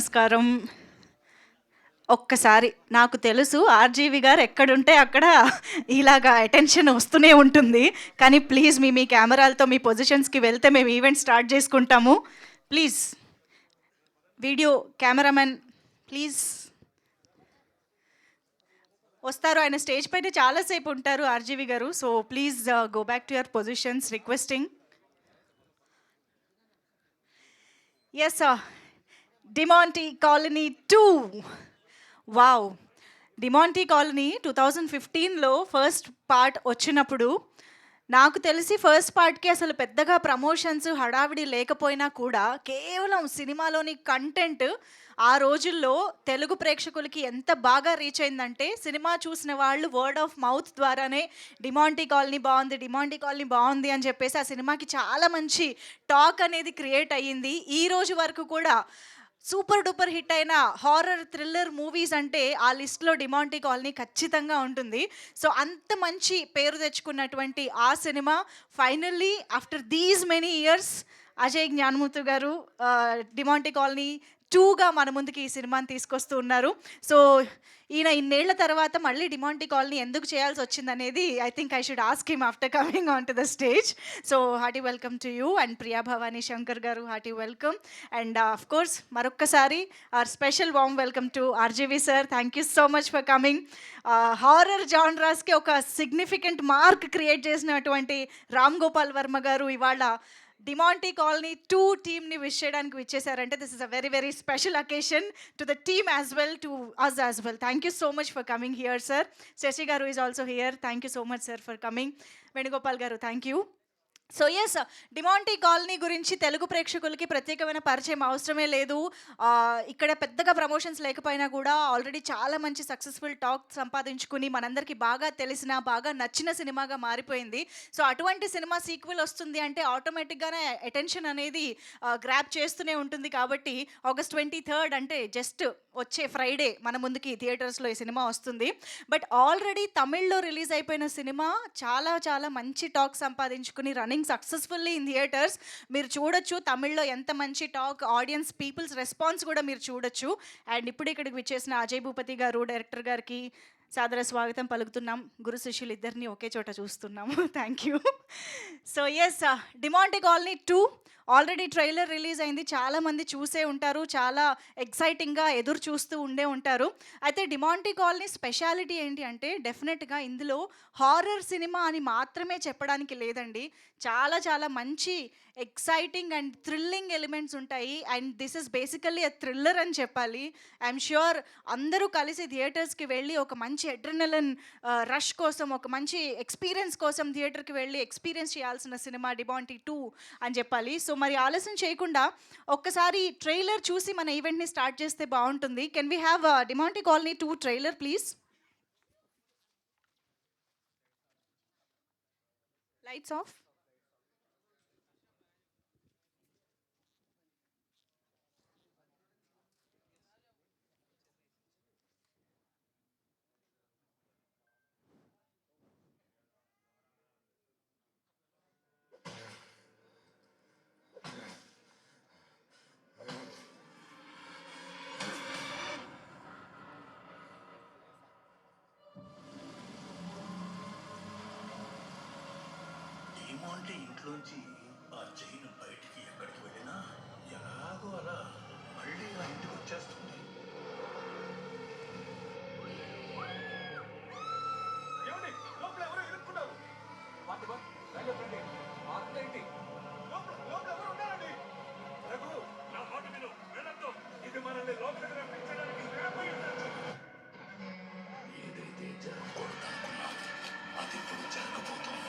నమస్కారం. ఒక్కసారి నాకు తెలుసు ఆర్జీవి గారు ఎక్కడుంటే అక్కడ ఇలాగా అటెన్షన్ వస్తూనే ఉంటుంది. కానీ ప్లీజ్ మీ కెమెరాలతో మీ పొజిషన్స్‌కి వెళ్తే మేము ఈవెంట్ స్టార్ట్ చేసుకుంటాము. ప్లీజ్ వీడియో కెమెరామెన్ ప్లీజ్ వస్తారు. ఆయన స్టేజ్ పైన చాలాసేపు ఉంటారు ఆర్జీవి గారు. So please go back to your positions requesting. Yes Demonte colony 2. Wow! Demonte Colony 2015లో ఫస్ట్ పార్ట్ వచ్చినప్పుడు నాకు తెలిసి ఫస్ట్ పార్ట్‌కి అసలు పెద్దగా ప్రమోషన్స్, హడావిడి లేకపోయినా కూడా కేవలం సినిమాలోని కంటెంట్ ఆ రోజుల్లో తెలుగు ప్రేక్షకులకి ఎంత బాగా రీచ్ అయిందంటే, సినిమా చూసిన వాళ్ళు వర్డ్ ఆఫ్ మౌత్ ద్వారానే డిమాంటీ కాలనీ బావుంది, డిమాంటీ కాలనీ బావుంది అని చెప్పేసి ఆ సినిమాకి చాలా మంచి టాక్ అనేది క్రియేట్ అయ్యింది. ఈ రోజు వరకు కూడా సూపర్ డూపర్ హిట్ అయిన హారర్ థ్రిల్లర్ మూవీస్ అంటే ఆ లిస్ట్లో డిమాంటీ కాలనీ ఖచ్చితంగా ఉంటుంది. సో అంత మంచి పేరు తెచ్చుకున్నటువంటి ఆ cinema finally after these many years Ajay Gnanamuthu గారు డిమాంటీ కాలనీ 2గా మన ముందుకి ఈ సినిమాని తీసుకొస్తూ ఉన్నారు. సో ఈయన ఇన్నేళ్ల తర్వాత మళ్ళీ డిమాంటీ కాలనీ ఎందుకు చేయాల్సి వచ్చిందనేది I think I should ask him after coming on to the stage. So hearty welcome to you and Priya Bhavani Shankar garu, hearty welcome. And of course మరొక్కసారి our special warm welcome to RGV sir. Thank you so much for coming. Horror జాన్రాస్కి ఒక significant mark create చేసినటువంటి రామ్ గోపాల్ వర్మ గారు ఇవాళ Demonte colony 2 టీమ్ని wish చేయడానికి విచ్చేసారంటే this is a very very special occasion to the team as well, to us as well. Thank you so much for coming here sir. Sashi garu is also here. Thank you so much sir for coming. Venugopal garu thank you. So yes, Demonte Colony గురించి తెలుగు ప్రేక్షకులకి ప్రత్యేకమైన పరిచయం అవసరమే లేదు. ఇక్కడ పెద్దగా promotions లేకపోయినా కూడా ఆల్రెడీ చాలా మంచి సక్సెస్ఫుల్ టాక్ సంపాదించుకుని మనందరికీ బాగా తెలిసిన, బాగా నచ్చిన సినిమాగా మారిపోయింది. సో అటువంటి సినిమా సీక్వెల్ వస్తుంది అంటే ఆటోమేటిక్గానే అటెన్షన్ అనేది గ్రాప్ చేస్తూనే ఉంటుంది. కాబట్టి August 23 అంటే జస్ట్ వచ్చే ఫ్రైడే మన ముందుకి థియేటర్స్లో ఈ సినిమా వస్తుంది. బట్ ఆల్రెడీ తమిళ్లో రిలీజ్ అయిపోయిన సినిమా చాలా చాలా మంచి టాక్ సంపాదించుకుని రన్నింగ్ సక్సెస్ఫుల్లీ ఇన్ థియేటర్స్. మీరు చూడొచ్చు తమిళ్లో ఎంత మంచి టాక్, ఆడియన్స్ పీపుల్స్ రెస్పాన్స్ కూడా మీరు చూడొచ్చు. అండ్ ఇప్పుడు ఇక్కడికి విచ్చేసిన అజయ్ భూపతి గారు డైరెక్టర్ గారికి సాదర స్వాగతం పలుకుతున్నాం. గురు శిష్యులు ఇద్దరిని ఒకే చోట చూస్తున్నాము. Thank you. So yes, Demonte colony 2 already trailer release అయింది. చాలామంది చూసే ఉంటారు, చాలా ఎక్సైటింగ్గా ఎదురు చూస్తూ ఉంటారు. అయితే డిమాంటీ కాలనీ స్పెషాలిటీ ఏంటి అంటే డెఫినెట్గా ఇందులో హారర్ సినిమా అని మాత్రమే చెప్పడానికి లేదండి. చాలా చాలా మంచి ఎక్సైటింగ్ అండ్ థ్రిల్లింగ్ ఎలిమెంట్స్ ఉంటాయి. And this is basically a thriller అని చెప్పాలి. ఐఎమ్ ష్యూర్ అందరూ కలిసి థియేటర్స్కి వెళ్ళి ఒక మంచి అడ్రినలిన్ రష్ కోసం, ఒక మంచి ఎక్స్పీరియన్స్ కోసం థియేటర్కి వెళ్ళి ఎక్స్పీరియన్స్ చేయాల్సిన సినిమా డిమాంటీ 2 అని చెప్పాలి. సో మరి ఆలస్యం చేయకుండా ఒక్కసారి ట్రైలర్ చూసి మన ఈవెంట్ని స్టార్ట్ చేస్తే బాగుంటుంది. Can we have Demonte colony 2 trailer please? Lights off. అంటే ఇంట్లోంచి ఆ చైన్ బయటికి ఎక్కడికి వెళ్ళినా ఎలాగో అలా మళ్ళీ ఆ ఇంటికి వచ్చేస్తుంది. ఏమండి, లోపల ఎవరో ఇరుక్కున్నారు. లోపల ఎవరు ఉన్నారండి? రఘు, నా మాట విను, వెళ్ళొద్దు. ఇది మనల్ని లోపలికి రప్పించడానికి వెళ్ళబోయి ఉండొచ్చు. ఏదైతే జరగకూడదనుకున్నాను అది ఇప్పుడు జరగబోతోంది.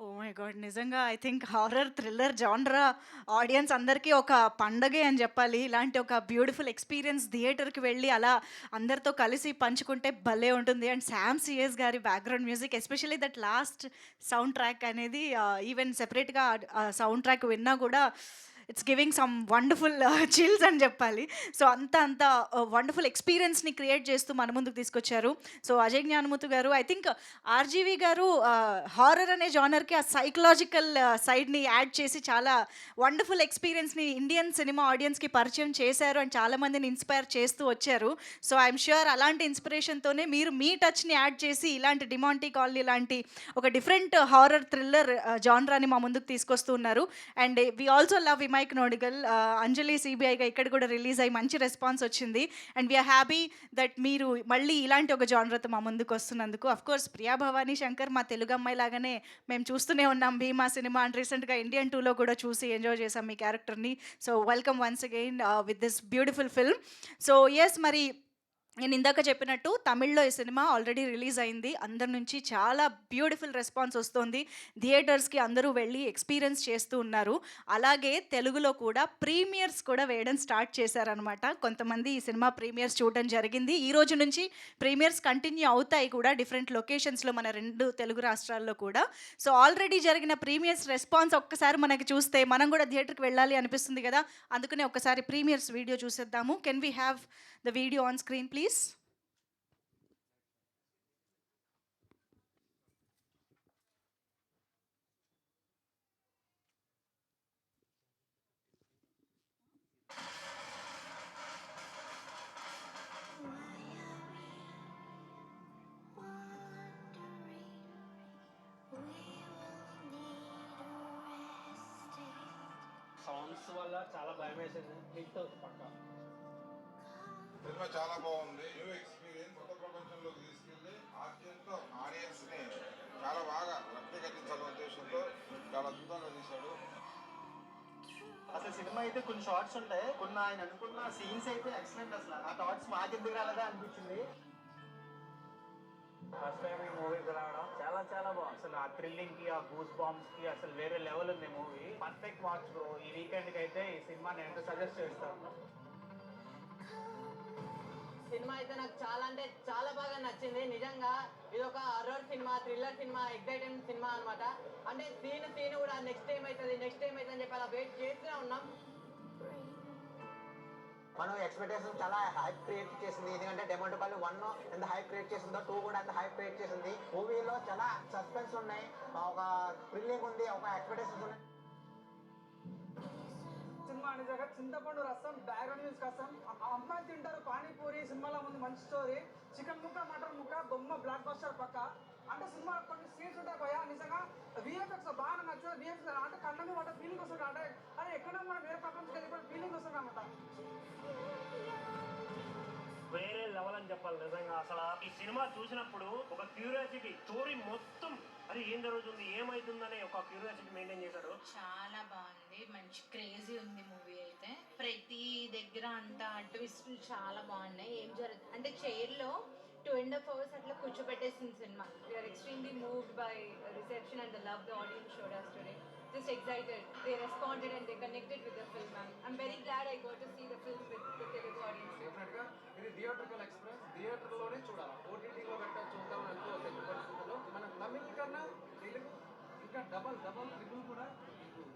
Oh my god! నిజంగా ఐ థింక్ హారర్, థ్రిల్లర్ జానరా ఆడియన్స్ అందరికీ ఒక పండగే అని చెప్పాలి. ఇలాంటి ఒక బ్యూటిఫుల్ ఎక్స్‌పీరియన్స్ థియేటర్‌కి వెళ్ళి అలా అందరితో కలిసి పంచుకుంటే భలే ఉంటుంది. అండ్ శామ్ సీఎస్ గారి background music especially that last sound track అనేది ఈవెన్ సెపరేట్‌గా సౌండ్ ట్రాక్ విన్నా కూడా it's giving some wonderful chills అని చెప్పాలి. సో, అంత వండర్‌ఫుల్ ఎక్స్‌పీరియన్స్‌ని క్రియేట్ చేస్తూ మన ముందుకు తీసుకొచ్చారు. సో, అజయ్ జ్ఞానముతు గారు ఐ థింక్ ఆర్‌జీవి గారు హారర్ అనే జానర్‌కి ఆ సైకలాజికల్ సైడ్‌ని యాడ్ చేసి చాలా వండర్‌ఫుల్ ఎక్స్‌పీరియన్స్‌ని ఇండియన్ సినిమా ఆడియన్స్‌కి పరిచయం చేశారు. అండ్ చాలా మందిని ఇన్‌స్పైర్ చేస్తూ వచ్చారు. సో, ఐయామ్ ష్యూర్ అలాంటి ఇన్‌స్పిరేషన్‌తోనే మీరు మీ టచ్‌ని యాడ్ చేసి ఇలాంటి డిమాంటీ కాలనీ లాంటి ఒక డిఫరెంట్ హారర్ థ్రిల్లర్ జానరాని మా ముందుకు తీసుకొస్తూ ఉన్నారు. అండ్ వి ఆల్సో లవ్ ఇమైక్ నోడిగల్, అంజలి సిబిఐగా ఇక్కడ కూడా రిలీజ్ అయ్యి మంచి రెస్పాన్స్ వచ్చింది. అండ్ వీఆర్ హ్యాపీ దట్ మీరు మళ్ళీ ఇలాంటి ఒక జానర్తో మా ముందుకు వస్తున్నందుకు. అఫ్ కోర్స్ ప్రియా భవానీ శంకర్ మా తెలుగు అమ్మాయి లాగానే మేము చూస్తూనే ఉన్నాం భీమా సినిమా అండ్ రీసెంట్గా ఇండియన్ 2లో కూడా చూసి ఎంజాయ్ చేసాం మీ క్యారెక్టర్ని. So welcome once again with this beautiful film. So yes, మరి నేను ఇందాక చెప్పినట్టు తమిళ్లో ఈ సినిమా ఆల్రెడీ రిలీజ్ అయింది. అందరి నుంచి చాలా బ్యూటిఫుల్ రెస్పాన్స్ వస్తుంది. థియేటర్స్కి అందరూ వెళ్ళి ఎక్స్పీరియన్స్ చేస్తూ ఉన్నారు. అలాగే తెలుగులో కూడా ప్రీమియర్స్ కూడా వేయడం స్టార్ట్ చేశారనమాట. కొంతమంది ఈ సినిమా ప్రీమియర్స్ చూడడం జరిగింది. ఈ రోజు నుంచి ప్రీమియర్స్ కంటిన్యూ అవుతాయి కూడా డిఫరెంట్ లొకేషన్స్లో మన 2 తెలుగు రాష్ట్రాల్లో కూడా. సో ఆల్రెడీ జరిగిన ప్రీమియర్స్ రెస్పాన్స్ ఒక్కసారి మనకి చూస్తే మనం కూడా థియేటర్కి వెళ్ళాలి అనిపిస్తుంది కదా. అందుకనే ఒక్కసారి ప్రీమియర్స్ వీడియో చూసేద్దాము. Can we have the video on screen, please? Sounds వల్ల చాలా భయం వేసింది. హిట్ పక్క సినిమా చాలా బాగుంది. న్యూ ఎక్స్పీరియన్స్ కొత్త ప్రపంచంలోకి తీసుకెళ్ళి ఆద్యంతో ఆడియన్స్ ని చాలా బాగా రక్తి కట్టించాలనే ఉద్దేశంతో చాలా అద్భుతంగా తీశాడు. అసలు సినిమా అయితే కొన్ని షార్ట్స్ ఉంటాయి, కొన్ని ఆయన అనుకున్న సీన్స్ అయితే ఎక్సలెంట్. అసలు ఆ థాట్స్ మాకెందుకు రాలేదా అనిపించింది. ఫస్ట్ టైం ఈ మూవీకి రావడం చాలా చాలా బాగుంది. అసలు ఆ థ్రిల్లింగ్ కి, ఆ గూస్ బాంబ్స్ కి అసలు వేరే లెవెల్ ఉంది మూవీ. Perfect watch bro. ఈ వీకెండ్ కి అయితే ఈ సినిమా నేను సజెస్ట్ చేస్తాను. సినిమా అయితే నాకు చాలా అంటే చాలా బాగా నచ్చింది. నిజంగా ఇది ఒక horror cinema, thriller cinema, exciting cinema అనమాట. అంటే సీన్ కూడా నెక్స్ట్ టైం అవుతుంది అని చెప్పి అలా వెయిట్ చేస్తూనే ఉన్నాం. మనం ఎక్స్పెక్టేషన్ చాలా హైప్ క్రియేట్ చేసింది. ఎందుకంటే డెమోన్ కాల్ 1 ఎంత హైప్ క్రియేట్ చేసిందో 2 కూడా ఎంత హైప్ క్రియేట్ చేసింది. మూవీలో చాలా సస్పెన్స్ ఉన్నాయి, ఒక థ్రిల్లింగ్ ఉంది, ఒక ఎక్స్పెక్టేషన్స్ ఉన్నాయి. సినిమా నిజంగా చింతపండు రసం, బ్యాక్గ్రౌండ్ మ్యూజిక్ రసం, అమ్మాయి తింటారు పానీపూరి సినిమాలో ఉంది. మంచి స్టోరీ, చికెన్ ముక్క, మటన్ ముక్క, బొమ్మ బ్లాక్ బస్టర్ పక్క. అంటే సినిమా కొన్ని సీన్స్ ఉంటాయి భయ. నిజంగా విఎఫ్ఎక్స్ బాగా నచ్చదు. విఎఫ్ఎక్స్ అంటే కళ్ళని వాటి ఫీలింగ్ వస్తుంది. అంటే అరే ఎక్కడ మనం వేరే ప్రపంచంకి వెళ్ళిపోయిన ఫీలింగ్ వస్తుంది అన్నమాట. వేరే లెవెల్ అని చెప్పాలి నిజంగా. అసలు ఈ సినిమా చూసినప్పుడు ఒక క్యూరియాసిటీ, స్టోరీ మొత్తం అది ఏం జరుగుతుంది, ఏమైతుందనే ఒక క్యూరియాసిటీ మెయింటైన్ చేశాడు. చాలా బాగుంది, మంచి క్రేజీ ఉంది మూవీ అయితే. ప్రతి దగ్గర అంత ట్విస్ట్ చాలా బాగున్నాయి. ఏం జరుగుతుంది అంటే చైర్లో 2.5 hours అట్లా కూర్చోబెట్టేసింది సినిమా. We're extremely moved by reception and the love the audience showed us today. Just excited. They responded and they connected with the film. I'm very glad I got to see the film with the Telugu audience. డెఫినెట్గా ఇది theatrical experience. థియేటర్లోనే చూడాలి. ఓటీటీలో పెట్టా చూద్దాం అనుకో ఎట్టి పరిస్థితుల్లో మనం తమిళ్ కన్నా తెలుగు ఇంకా డబల్ ట్రిపుల్ కూడా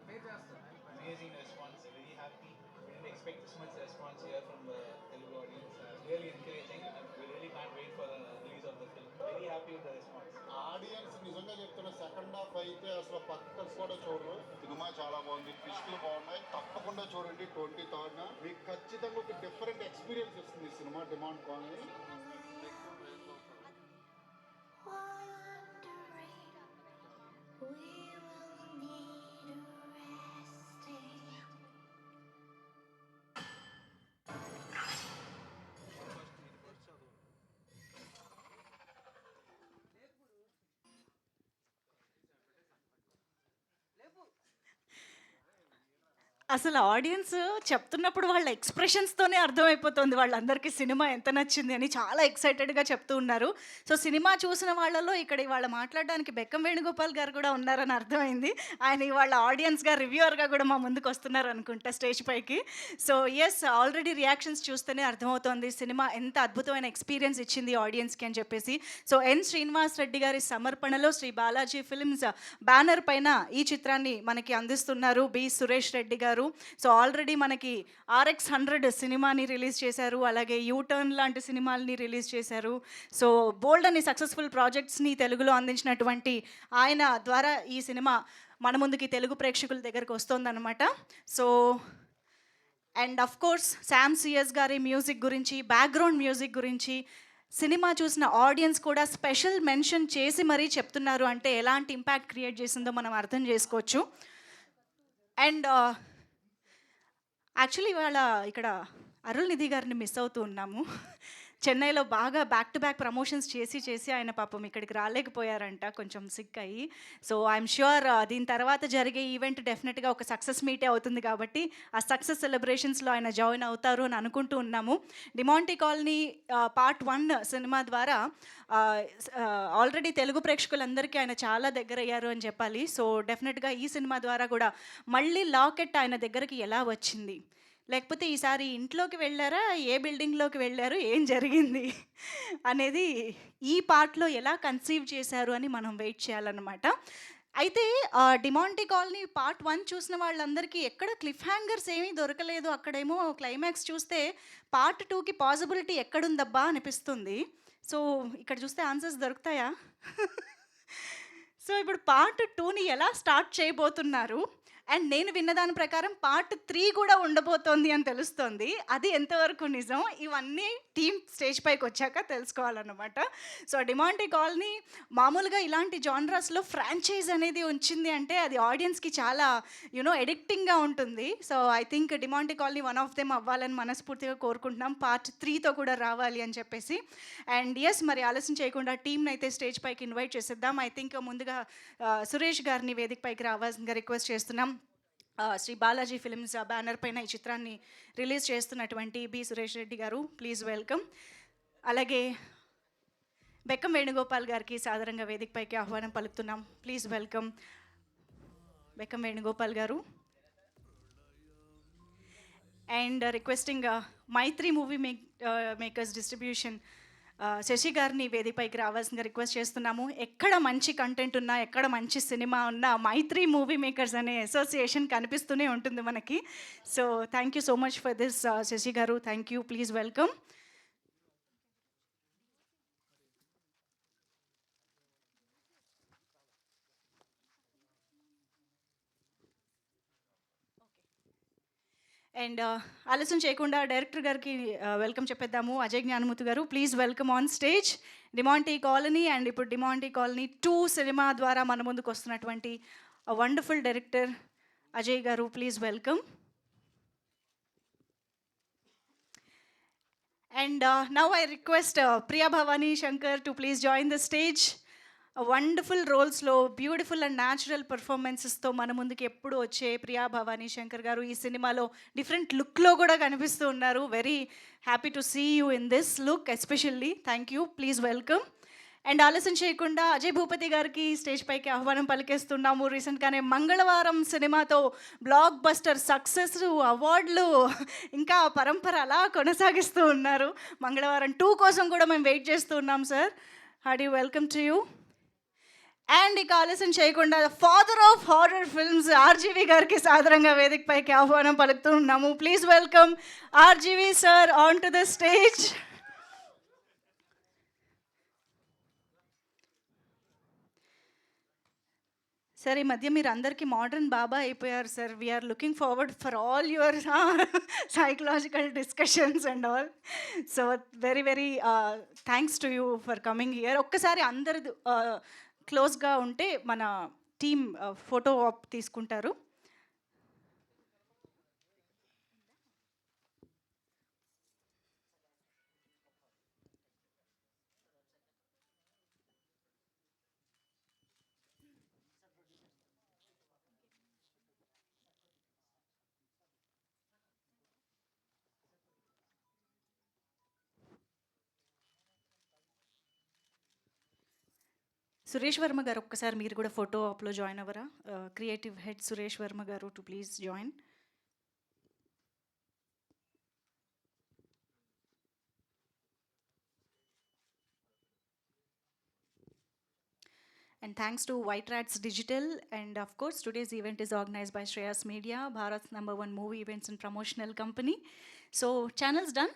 పే చేస్తాం. Amazing response, very happy. We didn't expect this much response here from the Telugu audience. Really encouraging, and we really can't wait for the release of the film. Very happy with the response. Audience నిజంగా చెప్తున్న second half అయితే అసలు పక్కన కూడా చూడరు. Cinema చాలా బాగుంది, ట్విస్టులు బాగున్నాయి. తప్పకుండా చూడండి 23rd. మీకు ఖచ్చితంగా ఒక డిఫరెంట్ ఎక్స్పీరియన్స్ ఇస్తుంది ఈ సినిమా డిమాండ్ కాలనీ. అసలు ఆడియన్స్ చెప్తున్నప్పుడు వాళ్ళ ఎక్స్ప్రెషన్స్తోనే అర్థమైపోతుంది వాళ్ళందరికీ సినిమా ఎంత నచ్చింది అని. చాలా ఎక్సైటెడ్‌గా చెప్తూ ఉన్నారు. సో, సినిమా చూసిన వాళ్ళలో ఇక్కడ ఇవాళ మాట్లాడడానికి బెక్కం వేణుగోపాల్ గారు కూడా ఉన్నారని అర్థమైంది. ఆయన ఇవాళ ఆడియన్స్‌గా, రివ్యూయర్‌గా కూడా మా ముందుకు వస్తున్నారనుకుంటా స్టేజ్ పైకి. సో, యెస్, ఆల్రెడీ రియాక్షన్స్ చూస్తేనే అర్థమవుతోంది సినిమా ఎంత అద్భుతమైన ఎక్స్‌పీరియన్స్ ఇచ్చింది ఆడియన్స్‌కి అని చెప్పేసి. సో, ఎన్. శ్రీనివాస్ రెడ్డి గారి సమర్పణలో శ్రీ బాలాజీ ఫిల్మ్స్ బ్యానర్ పైన ఈ చిత్రాన్ని మనకి అందిస్తున్నారు బి. సురేష్ రెడ్డి గారు. సో, ఆల్రెడీ మనకి RX 100 సినిమాని రిలీజ్ చేశారు. అలాగే యూటర్న్ లాంటి సినిమాల్ని రిలీజ్ చేశారు. సో, బోల్డ్ అని సక్సెస్ఫుల్ ప్రాజెక్ట్స్ని తెలుగులో అందించినటువంటి ఆయన ద్వారా ఈ సినిమా మన ముందుకి తెలుగు ప్రేక్షకుల దగ్గరకు వస్తుందన్నమాట. So, and of course Sam CS గారి మ్యూజిక్ గురించి, బ్యాక్గ్రౌండ్ మ్యూజిక్ గురించి సినిమా చూసిన ఆడియన్స్ కూడా స్పెషల్ మెన్షన్ చేసి మరీ చెప్తున్నారు అంటే ఎలాంటి ఇంపాక్ట్ క్రియేట్ చేసిందో మనం అర్థం చేసుకోవచ్చు. అండ్ యాక్చువల్లీ ఇవాళ ఇక్కడ అరుళ్ నిధి గారిని మిస్ అవుతూ ఉన్నాము. చెన్నైలో బాగా బ్యాక్ టు బ్యాక్ ప్రమోషన్స్ చేసి ఆయన పాపం ఇక్కడికి రాలేకపోయారంట, కొంచెం సిక్ అయ్యి. సో, ఐఎమ్ ష్యూర్ దీని తర్వాత జరిగే ఈవెంట్ డెఫినెట్గా ఒక సక్సెస్ మీటే అవుతుంది కాబట్టి ఆ సక్సెస్ సెలబ్రేషన్స్లో ఆయన జాయిన్ అవుతారు అని అనుకుంటూ ఉన్నాము. డిమాంటీ కాలనీ పార్ట్ 1 సినిమా ద్వారా ఆల్రెడీ తెలుగు ప్రేక్షకులందరికీ ఆయన చాలా దగ్గర అయ్యారు అని చెప్పాలి. సో, డెఫినెట్గా ఈ సినిమా ద్వారా కూడా మళ్ళీ లాకెట్ ఆయన దగ్గరికి ఎలా వచ్చింది, లేకపోతే ఈసారి ఇంట్లోకి వెళ్ళారా, ఏ బిల్డింగ్లోకి వెళ్ళారు, ఏం జరిగింది అనేది ఈ పార్ట్లో ఎలా కన్సీవ్ చేశారు అని మనం వెయిట్ చేయాలన్నమాట. అయితే డిమాంటీ కాలనీ పార్ట్ 1 చూసిన వాళ్ళందరికీ ఎక్కడ క్లిఫ్ హ్యాంగర్స్ ఏమీ దొరకలేదు. అక్కడేమో క్లైమాక్స్ చూస్తే పార్ట్ 2కి పాసిబిలిటీ ఎక్కడుందబ్బా అనిపిస్తుంది. సో, ఇక్కడ చూస్తే ఆన్సర్స్ దొరుకుతాయా? సో, ఇప్పుడు పార్ట్ 2ని ఎలా స్టార్ట్ చేయబోతున్నారు, అండ్ నేను విన్నదాని ప్రకారం పార్ట్ 3 కూడా ఉండబోతోంది అని తెలుస్తోంది. అది ఎంతవరకు నిజం, ఇవన్నీ టీమ్ స్టేజ్ పైకి వచ్చాక తెలుసుకోవాలన్నమాట. సో, డిమాంటీ కాలనీ మామూలుగా ఇలాంటి జానరస్లో ఫ్రాంచైజ్ అనేది వచ్చింది అంటే అది ఆడియన్స్కి చాలా ఎడిక్టింగ్గా ఉంటుంది. So, I think Demonte colony one of them అవ్వాలని మనస్ఫూర్తిగా కోరుకుంటున్నాం, పార్ట్ 3తో కూడా రావాలి అని చెప్పేసి. అండ్ ఎస్, మరి ఆలస్యం చేయకుండా టీమ్ని అయితే స్టేజ్ పైకి ఇన్వైట్ చేసేద్దాం. ఐ థింక్ ముందుగా సురేష్ గారిని వేదిక పైకి రావాల్సిందిగా రిక్వెస్ట్ చేస్తున్నాం. శ్రీ బాలాజీ ఫిల్మ్స్ బ్యానర్ పైన ఈ చిత్రాన్ని రిలీజ్ చేస్తున్నటువంటి బి. సురేష్ రెడ్డి గారు, ప్లీజ్ వెల్కమ్. అలాగే బెక్కం వేణుగోపాల్ గారికి సాదరంగా వేదిక పైకి ఆహ్వానం పలుకుతున్నాం, ప్లీజ్ వెల్కమ్ బెక్కం వేణుగోపాల్ గారు. And requesting Mythri movie makers distribution Sasi గారిని వేదికపైకి రావాల్సిందిగా రిక్వెస్ట్ చేస్తున్నాము. ఎక్కడ మంచి కంటెంట్ ఉన్నా, ఎక్కడ మంచి సినిమా ఉన్నా మైత్రి మూవీ మేకర్స్ అనే అసోసియేషన్ కనిపిస్తూనే ఉంటుంది మనకి. So, thank you so much for this Sashi garu, thank you, please welcome. And ఆలస్యం చేయకుండా డైరెక్టర్ గారికి వెల్కమ్ చెప్పేద్దాము. Ajay Gnanamuthu garu, please welcome on stage. Demonte Colony and ఇప్పుడు డిమాంటీ కాలనీ 2 సినిమా ద్వారా మన ముందుకు వస్తున్నటువంటి wonderful director Ajay garu, please welcome. And now I request Priya Bhavani Shankar to please join the stage. Wonderful రోల్స్లో బ్యూటిఫుల్ అండ్ న్యాచురల్ పర్ఫార్మెన్సెస్తో మన ముందుకి ఎప్పుడు వచ్చే ప్రియా భవానీ శంకర్ గారు ఈ సినిమాలో డిఫరెంట్ లుక్లో కూడా కనిపిస్తూ ఉన్నారు. Very happy to see you in this look especially, thank you, please welcome. And ఆలస్యం చేయకుండా అజయ్ భూపతి గారికి స్టేజ్ పైకి ఆహ్వానం పలికేస్తున్నాము. రీసెంట్గానే మంగళవారం సినిమాతో బ్లాక్ బస్టర్ సక్సెస్, అవార్డులు, ఇంకా పరంపర అలా కొనసాగిస్తూ ఉన్నారు. మంగళవారం 2 కోసం కూడా మేము వెయిట్ చేస్తూ ఉన్నాం sir. Hearty welcome to you. And ఇక ఆలస్యం చేయకుండా father of horror films RGV గారికి సాదరంగా వేదిక పైకి ఆహ్వానం పలుకుతూ ఉన్నాము. Please welcome RGV sir on to the stage. Sir, ఈ మధ్య మీరు అందరికీ మోడర్న్ బాబా అయిపోయారు sir. We're looking forward for all your psychological discussions and all. So very very thanks to you for coming here. ఒక్కసారి అందరు క్లోజ్గా ఉంటే మన టీమ్ ఫోటో ఆప్ తీసుకుంటారు. సురేష్ వర్మ గారు ఒక్కసారి మీరు కూడా ఫోటో ఆప్లో జాయిన్ అవ్వరా? Creative head Suresh Varma garu to please join. And thanks to White Rats Digital, and of course today's event is organized by Shreyas Media, Bharat's #1 movie events and promotional company. So channels done?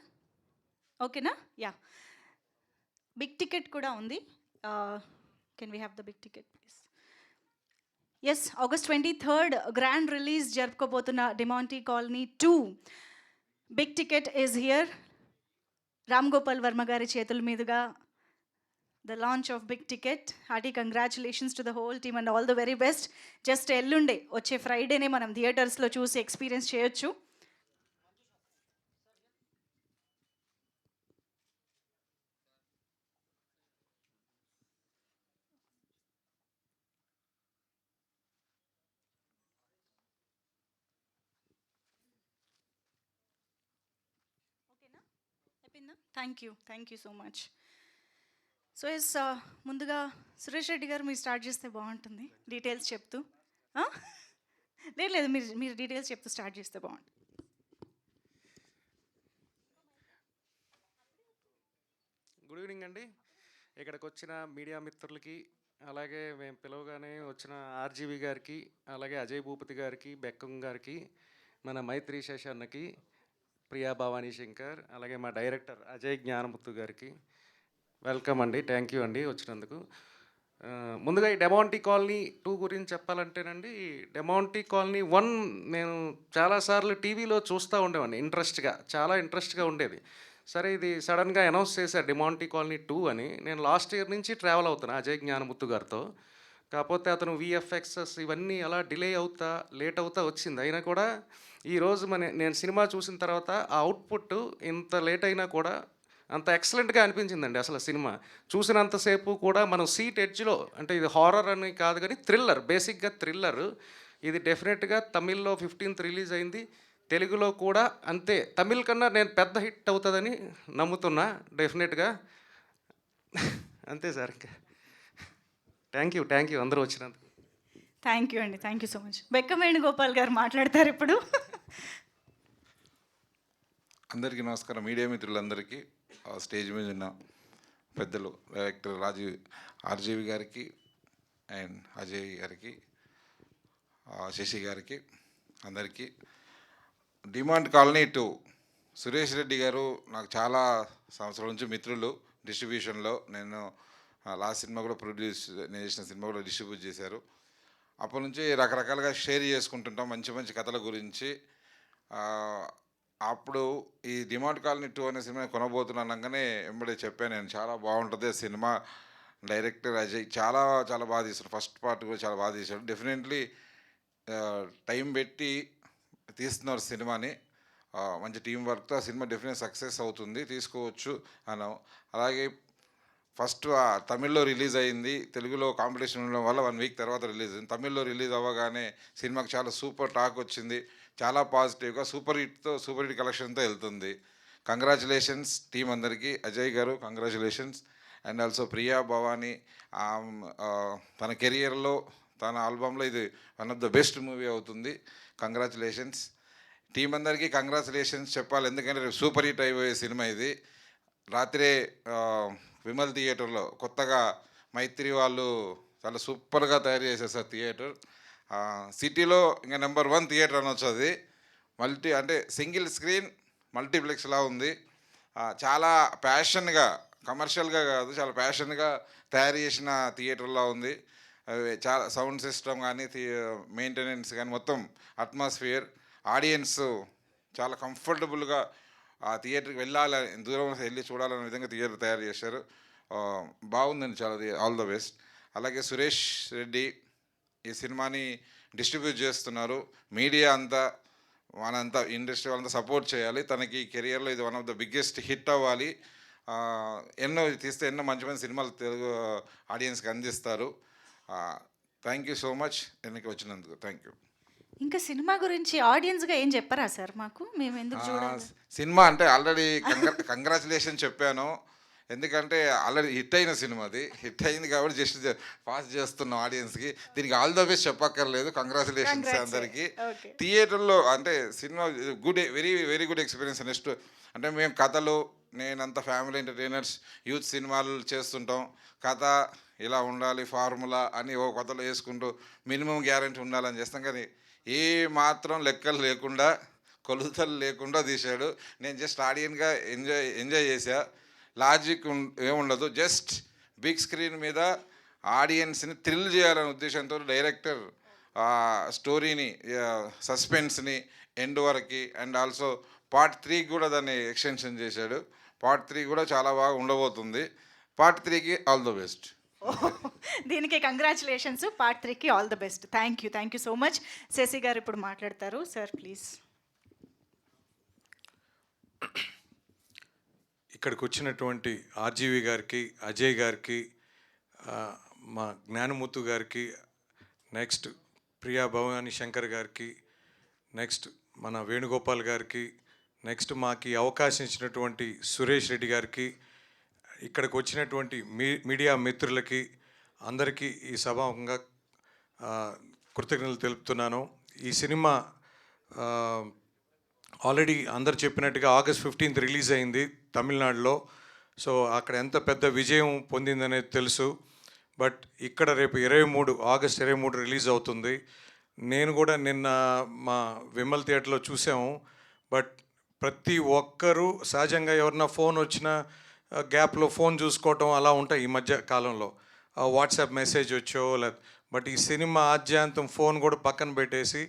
Okay na? Yeah. Big ticket kuda undi. Can we have the big ticket please? Yes, August 23rd grand release jarpukobotuna Demonte Colony 2. Big ticket is here. Ram Gopal Varma gari chetul meeduga the launch of Big Ticket. Hearty congratulations to the whole team and all the very best. Just ఎల్లుండే వచ్చే ఫ్రైడేనే మనం థియేటర్స్లో చూసి experience చేయొచ్చు. ఓకేనా? అయిపోయిందా? Thank you so much. So yes ముందుగా సురేష్ రెడ్డి గారు మీరు స్టార్ట్ చేస్తే బాగుంటుంది డీటెయిల్స్ చెప్తూ. లేదు మీరు డీటెయిల్స్ చెప్తూ స్టార్ట్ చేస్తే బాగుంటుంది. గుడ్ ఈవినింగ్ అండి. ఇక్కడికి వచ్చిన మీడియా మిత్రులకి, అలాగే మేము పిలవగానే వచ్చిన ఆర్జీవి గారికి, అలాగే అజయ్ భూపతి గారికి, బెక్కం గారికి, మన మైత్రి శేషన్నకి, ప్రియా భవానీ శంకర్, అలాగే మా డైరెక్టర్ అజయ్ జ్ఞానముత్తు గారికి వెల్కమ్ అండి. థ్యాంక్ యూ అండి వచ్చినందుకు. ముందుగా ఈ డెమాంటీ కాలనీ 2 గురించి చెప్పాలంటేనండి, డెమాంటీ కాలనీ 1 నేను చాలాసార్లు టీవీలో చూస్తూ ఉండేవాడిని చాలా ఇంట్రెస్ట్గా ఉండేది. సరే ఇది సడన్గా అనౌన్స్ చేశారు డెమాంటీ కాలనీ 2 అని. నేను లాస్ట్ ఇయర్ నుంచి ట్రావెల్ అవుతాను అజయ్ జ్ఞానముత్తు గారితో. కాకపోతే అతను VFXs ఇవన్నీ అలా డిలే అవుతా లేట్ అవుతా వచ్చింది. అయినా కూడా ఈరోజు నేను సినిమా చూసిన తర్వాత ఆ అవుట్పుట్ ఇంత లేట్ అయినా కూడా అంత ఎక్సలెంట్గా అనిపించిందండి. అసలు సినిమా చూసినంతసేపు కూడా మనం సీట్ ఎడ్జ్లో, అంటే ఇది హారర్ అని కాదు కానీ థ్రిల్లర్, బేసిక్గా థ్రిల్లర్. ఇది డెఫినెట్గా తమిళ్లో 15th రిలీజ్ అయింది, తెలుగులో కూడా అంతే. తమిళ్ కన్నా నేను పెద్ద హిట్ అవుతుందని నమ్ముతున్నా డెఫినెట్గా. అంతే సార్. ఇంకా థ్యాంక్ యూ అందరూ వచ్చినందుకు. థ్యాంక్ యూ అండి, thank you so much. Bekkam Venugopal గారు మాట్లాడతారు ఇప్పుడు. అందరికీ నమస్కారం. మీడియా మిత్రులందరికీ, స్టేజ్ మీద ఉన్న పెద్దలు, డైరెక్టర్ ఆర్జీవి గారికి అండ్ అజయ్ గారికి, శశి గారికి, అందరికీ. డిమాండ్ కాలనీ 2 సురేష్ రెడ్డి గారు నాకు చాలా సంవత్సరాల నుంచి మిత్రులు. డిస్ట్రిబ్యూషన్లో నేను లాస్ట్ సినిమా కూడా నేను చేసిన సినిమా కూడా డిస్ట్రిబ్యూట్ చేశారు. అప్పటి నుంచి రకరకాలుగా షేర్ చేసుకుంటుంటాం మంచి మంచి కథల గురించి. అప్పుడు ఈ డిమాండ్ కాలనీ 2 అనే సినిమా కొనబోతున్నానగానే వెంబడే చెప్పాను నేను, చాలా బాగుంటుంది సినిమా. డైరెక్టర్ అజయ్ చాలా బాగా తీశాడు. ఫస్ట్ పార్ట్ కూడా చాలా బాగా తీశాడు. డెఫినెట్లీ టైం పెట్టి తీస్తున్నారు సినిమాని. మంచి టీం వర్క్తో ఆ సినిమా డెఫినెట్ సక్సెస్ అవుతుంది, తీసుకోవచ్చు అన్నాం. అలాగే ఫస్ట్ తమిళ్లో రిలీజ్ అయింది, తెలుగులో కాంపిటీషన్ ఉండడం వల్ల 1 వీక్ తర్వాత రిలీజ్ అయింది. తమిళ్లో రిలీజ్ అవ్వగానే సినిమాకి చాలా సూపర్ టాక్ వచ్చింది, చాలా పాజిటివ్గా సూపర్ హిట్ కలెక్షన్తో వెళ్తుంది. కంగ్రాచులేషన్స్ టీం అందరికీ. అజయ్ గారు congratulations. And also Priya Bhavani, తన కెరియర్లో తన ఆల్బంలో ఇది one of the best movie అవుతుంది. కంగ్రాచులేషన్స్ టీం అందరికీ. కంగ్రాచులేషన్స్ చెప్పాలి, ఎందుకంటే రేపు సూపర్ హిట్ అయిపోయే సినిమా ఇది. రాత్రే విమల్ థియేటర్లో కొత్తగా మైత్రి వాళ్ళు చాలా సూపర్గా తయారు చేసేసారు థియేటర్. సిటీలో ఇంకా #1 థియేటర్ అనొచ్చు అది. అంటే సింగిల్ స్క్రీన్ మల్టీప్లెక్స్లా ఉంది. చాలా ప్యాషన్గా, కమర్షియల్గా కాదు, చాలా ప్యాషన్గా తయారు చేసిన థియేటర్లా ఉంది. చాలా సౌండ్ సిస్టమ్ కానీ, మెయింటెనెన్స్ కానీ, మొత్తం అట్మాస్ఫియర్, ఆడియన్స్ చాలా కంఫర్టబుల్గా ఆ థియేటర్కి వెళ్ళాలని, దూరం వెళ్ళి చూడాలనే విధంగా థియేటర్ తయారు చేశారు. బాగుందండి, చాలా. All the best. అలాగే సురేష్ రెడ్డి ఈ సినిమాని డిస్ట్రిబ్యూట్ చేస్తున్నారు. మీడియా అంతా, మనంతా, ఇండస్ట్రీ వాళ్ళంతా సపోర్ట్ చేయాలి. తనకి కెరియర్లో ఇది one of the biggest hit అవ్వాలి. ఎన్నో తీస్తే ఎన్నో మంచి మంచి సినిమాలు తెలుగు ఆడియన్స్కి అందిస్తారు. థ్యాంక్ యూ సో మచ్ ఎన్నిక వచ్చినందుకు. Thank you. ఇంకా సినిమా గురించి ఆడియన్స్గా ఏం చెప్పరా సార్ మాకు? మేము ఎందుకు చూడాలి? సినిమా అంటే ఆల్రెడీ కంగ్రాచులేషన్ చెప్పాను. ఎందుకంటే ఆల్రెడీ హిట్ అయిన సినిమా, అది హిట్ అయింది కాబట్టి జస్ట్ పాస్ చేస్తున్నాం ఆడియన్స్కి. దీనికి ఆల్ ద బెస్ట్ చెప్పక్కర్లేదు, కంగ్రాచులేషన్స్ అందరికీ. థియేటర్లో అంటే cinema good, very very good experience. Next అంటే మేము కథలు, నేనంతా ఫ్యామిలీ ఎంటర్టైనర్స్, యూత్ సినిమాలు చేస్తుంటాం. కథ ఇలా ఉండాలి, ఫార్ములా అని ఓ కథలో వేసుకుంటూ మినిమం గ్యారంటీ ఉండాలని చేస్తాం. కానీ ఏ మాత్రం లెక్కలు లేకుండా, కొలుతలు లేకుండా తీశాడు. నేను జస్ట్ ఆడియన్గా ఎంజాయ్ చేశా. లాజిక్ ఏముండదు, జస్ట్ బిగ్ స్క్రీన్ మీద ఆడియన్స్ని థ్రిల్ చేయాలనే ఉద్దేశంతో డైరెక్టర్ స్టోరీని, సస్పెన్స్ని ఎండ్ వరకు, అండ్ ఆల్సో పార్ట్ 3 కూడా దాన్ని ఎక్స్టెన్షన్ చేశాడు. పార్ట్ 3 కూడా చాలా బాగా ఉండబోతుంది. పార్ట్ 3కి ఆల్ ద బెస్ట్. దీనికి కంగ్రాచులేషన్స్, పార్ట్ 3కి all the best. Thank you so much. Sasi గారు ఇప్పుడు మాట్లాడతారు. Sir please. ఇక్కడికి వచ్చినటువంటి ఆర్జీవి గారికి, అజయ్ గారికి, మా జ్ఞానముత్తు గారికి, నెక్స్ట్ ప్రియా భవానీ శంకర్ గారికి, నెక్స్ట్ మన వేణుగోపాల్ గారికి, నెక్స్ట్ మాకు అవకాశం ఇచ్చినటువంటి సురేష్ రెడ్డి గారికి, ఇక్కడికి వచ్చినటువంటి మీడియా మిత్రులకి అందరికీ ఈ సభాముఖంగా కృతజ్ఞతలు తెలుపుతున్నాను. ఈ సినిమా ఆల్రెడీ అందరు చెప్పినట్టుగా August 15th రిలీజ్ అయింది తమిళనాడులో. సో అక్కడ ఎంత పెద్ద విజయం పొందిందనేది తెలుసు. బట్ ఇక్కడ రేపు August 23 రిలీజ్ అవుతుంది. నేను కూడా నిన్న మా విమల్ థియేటర్లో చూసాము. బట్ ప్రతి ఒక్కరూ సహజంగా ఎవరన్నా ఫోన్ వచ్చినా గ్యాప్లో ఫోన్ చూసుకోవటం అలా ఉంటాయి ఈ మధ్య కాలంలో, వాట్సాప్ మెసేజ్ వచ్చో లేదా. బట్ ఈ సినిమా ఆద్యాంతం ఫోన్ కూడా పక్కన పెట్టేసి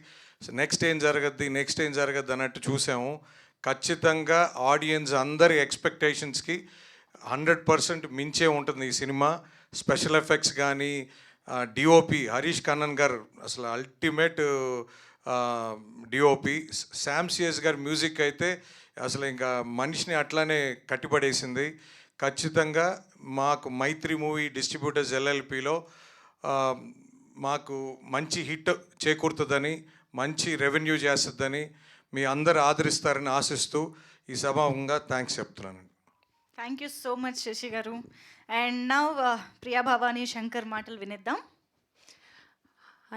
నెక్స్ట్ ఏం జరగద్ది అన్నట్టు చూసాము. ఖచ్చితంగా ఆడియన్స్ అందరి ఎక్స్పెక్టేషన్స్కి 100% మించే ఉంటుంది ఈ సినిమా. స్పెషల్ ఎఫెక్ట్స్ కానీ, డిఓపి హరీష్ కన్నన్ గారు అసలు అల్టిమేట్ డిఓపి. శామ్ సిఎస్ గారి మ్యూజిక్ అయితే అసలు ఇంకా మనిషిని అట్లానే కట్టిపడేసింది. ఖచ్చితంగా మాకు మైత్రి మూవీ డిస్ట్రిబ్యూటర్స్ LLPలో మాకు మంచి హిట్ చేకూరుతుందని, మంచి రెవెన్యూ చేస్తుందని, మీ అందరు ఆదరిస్తారని ఆశిస్తూ ఈ సభాముఖంగా థ్యాంక్స్ చెప్తున్నాను. Thank you so much Sasi గారు. అండ్ నౌ ప్రియా భవానీ శంకర్ మాటలు వినిద్దాం.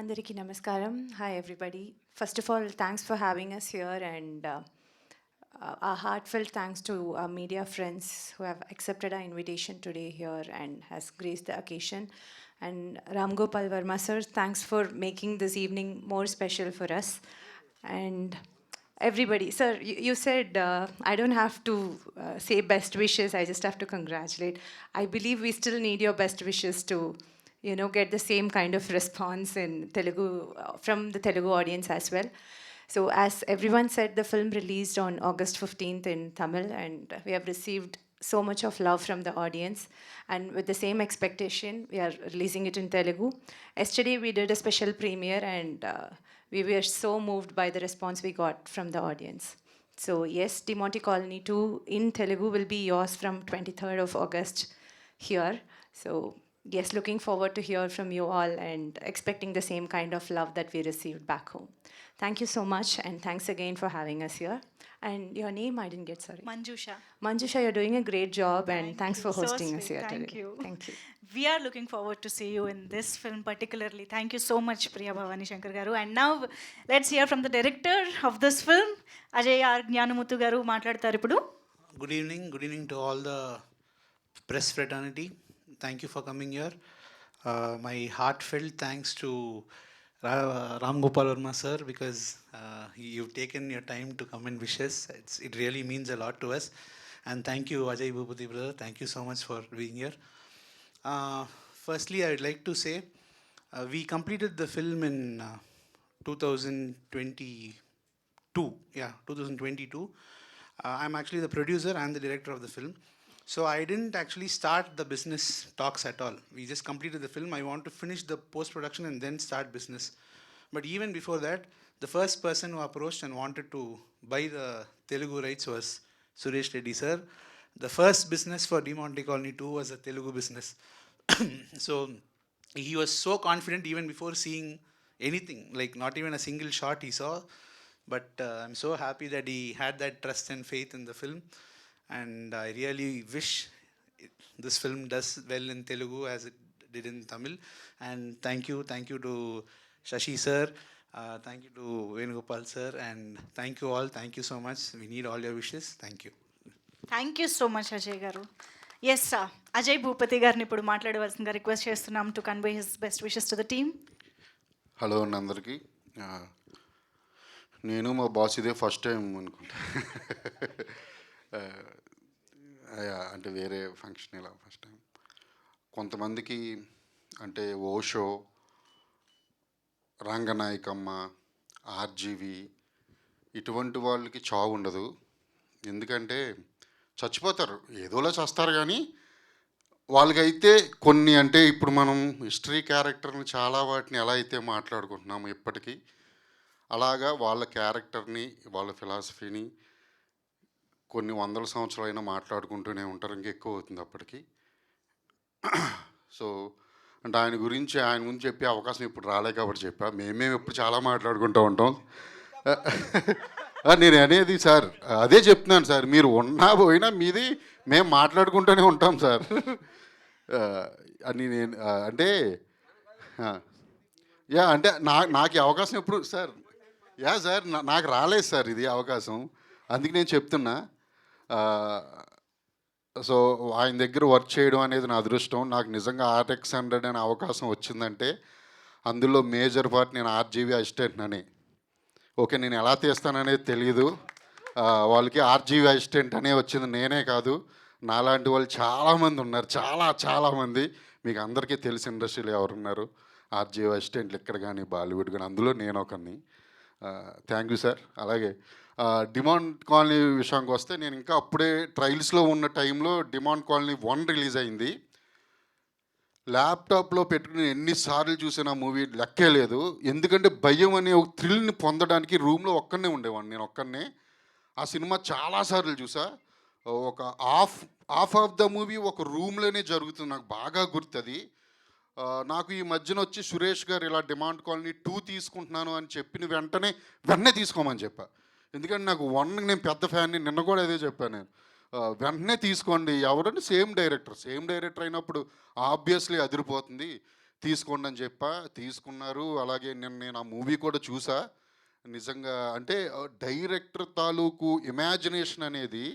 అందరికీ నమస్కారం. Hi everybody. First of all thanks for having us here, and a heartfelt thanks to our media friends who have accepted our invitation today here and has graced the occasion. And Ram Gopal Verma sir, thanks for making this evening more special for us. And everybody, sir, you said I don't have to say best wishes, I just have to congratulate. I believe we still need your best wishes to, you know, get the same kind of response in Telugu, from the Telugu audience as well. So as everyone said, the film released on August 15th in Tamil, and we have received so much of love from the audience, and with the same expectation we are releasing it in Telugu. Yesterday we did a special premiere, and we were so moved by the response we got from the audience. So yes, De Monte Colony 2 in Telugu will be yours from 23rd of August here. So yes, looking forward to hear from you all and expecting the same kind of love that we received back home. Thank you so much, and thanks again for having us here. And your name, I didn't get, sorry. Manjusha. Manjusha, you're doing a great job, and thanks for hosting us here Thank today. you. Thank you. We are looking forward to see you in this film particularly. Thank you so much, Priya Bhavani Shankar garu. And now let's hear from the director of this film, Ajay R. Gnanamuthu garu మాట్లాడతారు ఇప్పుడు. Good evening to all the press fraternity. Thank you for coming here. My heartfelt thanks to Ram Gopal Verma sir, because you've taken your time to come and wish us. It really means a lot to us. And thank you, Ajay Bhupati brother. Thank you so much for being here. Firstly, I would like to say we completed the film in 2022. Yeah, 2022. I'm actually the producer and the director of the film. So I didn't actually start the business talks at all. We just completed the film. I want to finish the post-production and then start business. But even before that, the first person who approached and wanted to buy the Telugu rights was Suresh Reddy sir. The first business for De Monte Colony 2 was a Telugu business. So he was so confident even before seeing anything, like not even a single shot he saw. But I'm so happy that he had that trust and faith in the film. And I really wish this film does well in Telugu as it did in Tamil. And thank you to Shashi sir, thank you to Venugopal sir, and thank you all. Thank you so much. We need all your wishes. Thank you. Thank you so much Ajay గారు. Yes Ajay Bhupathi గారిని ఇప్పుడు మాట్లాడవలసిందిగా request చేస్తున్నాం to convey his best wishes to the team. Hello అండి అందరికీ. నేను మా boss ఇదే ఫస్ట్ టైం అనుకుంటా. అంటే వేరే ఫంక్షన్ ఇలా ఫస్ట్ టైం. కొంతమందికి అంటే ఓషో, రంగనాయకమ్మ, ఆర్జీవి ఇటువంటి వాళ్ళకి చావు ఉండదు. ఎందుకంటే చచ్చిపోతారు, ఏదోలా చేస్తారు. కానీ వాళ్ళకైతే కొన్ని అంటే ఇప్పుడు మనం హిస్టరీ క్యారెక్టర్ని చాలా వాటిని ఎలా అయితే మాట్లాడుకుంటున్నాము ఇప్పటికీ, అలాగా వాళ్ళ క్యారెక్టర్ని వాళ్ళ ఫిలాసఫీని కొన్ని వందల సంవత్సరాలైనా మాట్లాడుకుంటూనే ఉంటారు. ఇంకెక్కువ అవుతుంది అప్పటికి. సో అంటే ఆయన గురించి చెప్పే అవకాశం ఇప్పుడు రాలే కాబట్టి చెప్పా. మేమేమి ఎప్పుడు చాలా మాట్లాడుకుంటూ ఉంటాం. నేను అనేది సార్ అదే చెప్తున్నాను సార్, మీరు ఉన్నా పోయినా మీది మేము మాట్లాడుకుంటూనే ఉంటాం సార్ అని నేను అంటే అంటే నాకు ఈ అవకాశం ఎప్పుడు సార్ సార్ నాకు రాలేదు సార్ ఇది అవకాశం. అందుకే నేను చెప్తున్నా. సో ఆయన దగ్గర వర్క్ చేయడం అనేది నా అదృష్టం. నాకు నిజంగా RX100 అనే అవకాశం వచ్చిందంటే అందులో మేజర్ పార్ట్ నేను ఆర్జీవి అసిస్టెంట్నని. ఓకే, నేను ఎలా తీస్తాననేది తెలియదు. వాళ్ళకి ఆర్జీవి అసిస్టెంట్ అనే వచ్చింది. నేనే కాదు, నాలాంటి వాళ్ళు చాలామంది ఉన్నారు, చాలామంది. మీకు అందరికీ తెలిసి ఇండస్ట్రీలో ఎవరున్నారు ఆర్జీవి అసిస్టెంట్లు ఇక్కడ కానీ బాలీవుడ్ కానీ, అందులో నేను ఒకరిని. Thank you sir. అలాగే డిమాండ్ కాలనీ విషయానికి వస్తే, నేను ఇంకా అప్పుడే ట్రయల్స్లో ఉన్న టైంలో డిమాండ్ కాలనీ 1 రిలీజ్ అయింది. ల్యాప్టాప్లో పెట్టుకుని ఎన్నిసార్లు చూసిన మూవీ లెక్కే లేదు. ఎందుకంటే భయం అనే ఒక థ్రిల్ని పొందడానికి రూమ్లో ఒక్కనే ఉండేవాడిని, నేను ఒక్కనే. ఆ సినిమా చాలాసార్లు చూసా. ఒక హాఫ్ ఆఫ్ ద మూవీ ఒక రూమ్లోనే జరుగుతుంది, నాకు బాగా గుర్తుంది. నాకు ఈ మధ్యన వచ్చి సురేష్ గారు ఇలా డిమాండ్ కాలనీ 2 తీసుకుంటున్నాను అని చెప్పిన వెంటనే తీసుకోమని చెప్పా. ఎందుకంటే నాకు 1 నేను పెద్ద ఫ్యాన్ని, నిన్న కూడా అదే చెప్పాను నేను. వెంటనే తీసుకోండి, ఎవరంటే సేమ్ డైరెక్టర్ అయినప్పుడు ఆబ్వియస్లీ అదిరిపోతుంది, తీసుకోండి అని చెప్పా. తీసుకున్నారు. అలాగే నేను ఆ మూవీ కూడా చూసా. నిజంగా అంటే డైరెక్టర్ తాలూకు ఇమాజినేషన్ అనేది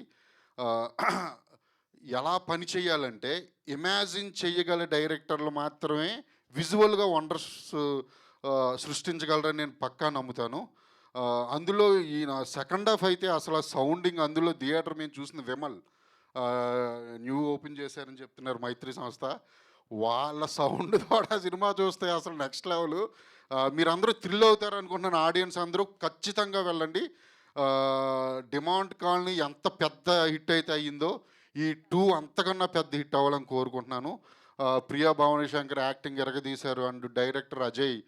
ఎలా పని చేయాలంటే, ఇమాజిన్ చేయగల డైరెక్టర్లు మాత్రమే విజువల్గా వండర్స్ సృష్టించగలరని నేను పక్కా నమ్ముతాను. అందులో ఈయన సెకండ్ హాఫ్ అయితే అసలు సౌండింగ్, అందులో థియేటర్ మేము చూసిన విమల్ న్యూ ఓపెన్ చేశారని చెప్తున్నారు మైత్రి సంస్థ, వాళ్ళ సౌండ్ ద్వారా సినిమా చూస్తే అసలు నెక్స్ట్ లెవెల్. మీరందరూ థ్రిల్ అవుతారు అనుకుంటున్నాను. ఆడియన్స్ అందరూ ఖచ్చితంగా వెళ్ళండి. డిమాండ్ కాలనీ ఎంత పెద్ద హిట్ అయితే అయ్యిందో, ఈ 2 అంతకన్నా పెద్ద హిట్ అవ్వాలని కోరుకుంటున్నాను. ప్రియా భవానీ శంకర్ యాక్టింగ్ ఎరగదీశారు. అండ్ డైరెక్టర్ అజయ్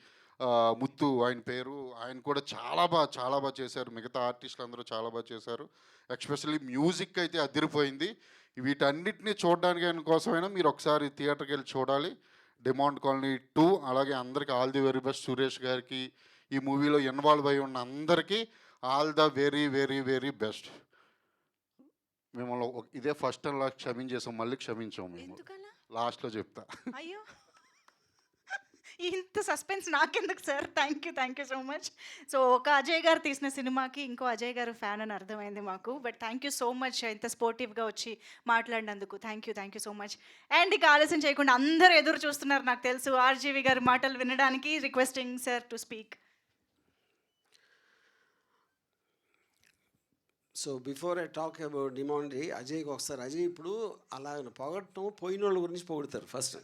ముత్తు ఆయన పేరు, ఆయన కూడా చాలా బాగా చేశారు. మిగతా ఆర్టిస్టులు అందరూ చాలా బాగా చేశారు. ఎస్పెషల్లీ మ్యూజిక్ అయితే అదిరిపోయింది. వీటన్నిటిని చూడడానికి కోసమైనా మీరు ఒకసారి థియేటర్కి వెళ్ళి చూడాలి, డిమాండ్ కాలనీ 2. అలాగే అందరికీ all the very best. Suresh గారికి, ఈ మూవీలో ఇన్వాల్వ్ అయి ఉన్న అందరికీ all the very very very best. మిమ్మల్ని ఇదే ఫస్ట్ అండ్ లాస్ట్ క్షమించేసాం, మళ్ళీ క్షమించాం మేము, లాస్ట్లో చెప్తా. అయ్యో, ఇంత సస్పెన్స్ నాకెందుకు sir. Thank you so much. So ఒక అజయ్ గారు తీసిన సినిమాకి ఇంకో అజయ్ గారు ఫ్యాన్ అని అర్థమైంది మాకు. But thank you so much ఇంత స్పోర్టివ్గా వచ్చి మాట్లాడినందుకు. Thank you so much. And ఇక ఆలస్యం చేయకుండా అందరూ ఎదురు చూస్తున్నారు నాకు తెలుసు ఆర్జీవి గారి మాటలు వినడానికి. Requesting sir to speak. So before I talk about Demonte, అజయ్కి ఒకసారి అజయ్ ఇప్పుడు అలా పొగట్టం పోయిన వాళ్ళ గురించి పొగుడతారు ఫస్ట్.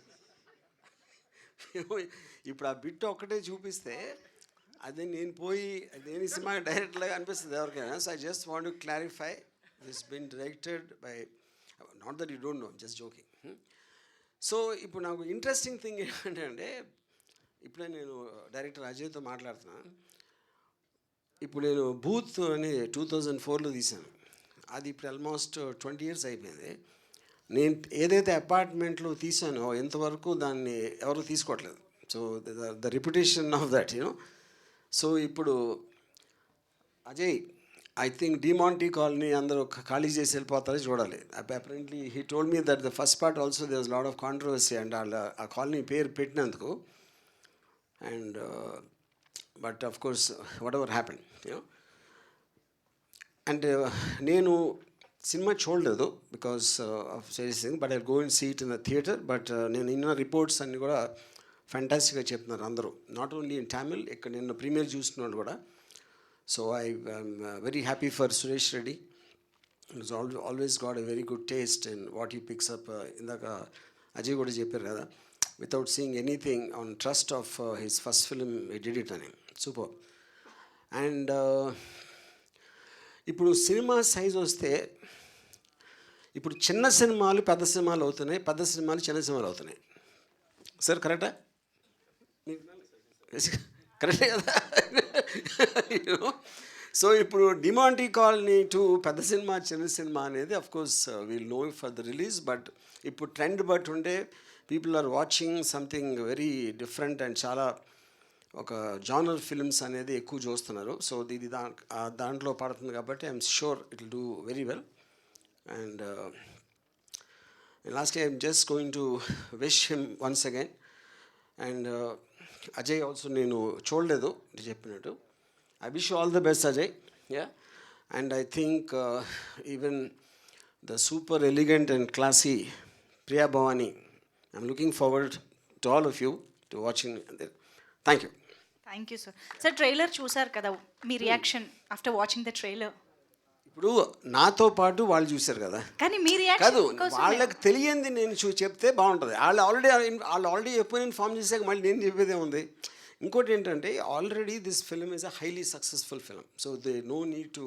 ఇప్పుడు ఆ బిట్ ఒక్కటే చూపిస్తే అదే నేను పోయి నేను సినిమా డైరెక్ట్గా అనిపిస్తుంది ఎవరికైనా. So I just want to clarify, this been directed by, not that you don't know, just joking. So ఇప్పుడు నాకు ఇంట్రెస్టింగ్ థింగ్ ఏంటంటే, ఇప్పుడే నేను డైరెక్టర్ అజయ్తో మాట్లాడుతున్నాను. ఇప్పుడు నేను బూత్ అని 2004లో తీశాను. అది ఇప్పుడు ఆల్మోస్ట్ 20 years అయిపోయింది. నేను ఏదైతే అపార్ట్మెంట్లో తీసానో ఎంతవరకు దాన్ని ఎవరు తీసుకోవట్లేదు. So the reputation of that you know. So ఇప్పుడు అజయ్ ఐ థింక్ డిమాంటీ కాలనీ అందరూ ఖాళీ చేసి వెళ్ళిపోతారో చూడాలి. Apparently he told me that the first part also there was lot of controversy and వాళ్ళ ఆ కాలనీ పేరు పెట్టినందుకు. And but of course whatever happen you know. And నేను సినిమా చూడలేదు because of serious thing, but I go and see it in the theatre. But నేను ఇన్న reports అన్నీ కూడా ఫ్యాంటాస్టిక్గా చెప్తున్నారు అందరూ, నాట్ ఓన్లీ ఇన్ తమిళ్, ఇక్కడ నిన్న ప్రీమియర్ చూస్తున్నాడు కూడా. So I'm very happy for Suresh Reddy. He's always got a very good taste in what he picks up. ఇందాక అజయ్ కూడా చెప్పారు కదా, without seeing anything, on trust of his first film he did it అని. Super. And ఇప్పుడు cinema size వస్తే ఇప్పుడు చిన్న సినిమాలు పెద్ద సినిమాలు అవుతున్నాయి, పెద్ద సినిమాలు చిన్న సినిమాలు అవుతున్నాయి. సార్ కరెక్టా? కరెక్టే కదా? సో ఇప్పుడు డిమాంటీ కాలనీ 2 పెద్ద సినిమా చిన్న సినిమా అనేది of course will know for the release. But ఇప్పుడు ట్రెండ్ బట్టి ఉంటే people are watching something very different and చాలా ఒక జానర్ ఫిల్మ్స్ అనేది ఎక్కువ చూస్తున్నారు. సో ఇది దాంట్లో పడుతుంది కాబట్టి I'm sure it will do very well. And lastly I'm just going to wish him once again. And Ajay also నేను చూడలేదు చెప్పినట్టు. I wish you all the best, Ajay. Yeah, and I think even the super elegant and classy Priya Bhavani, I'm looking forward to all of you to watching. Thank you. Thank you sir. Sir trailer చూసారు కదా, మీ reaction after watching the trailer? ఇప్పుడు నాతో పాటు వాళ్ళు చూశారు కదా, కానీ మీ రియాక్షన్ కాదు, వాళ్ళకి తెలియంది నేను చెప్తే బాగుంటుంది. వాళ్ళు ఆల్రెడీ ఎప్పుడు ఇన్ఫార్మ్ చేశాక మళ్ళీ నేను చెప్పేదే ఉంది. ఇంకోటి ఏంటంటే already this film is a highly successful film. So they know need to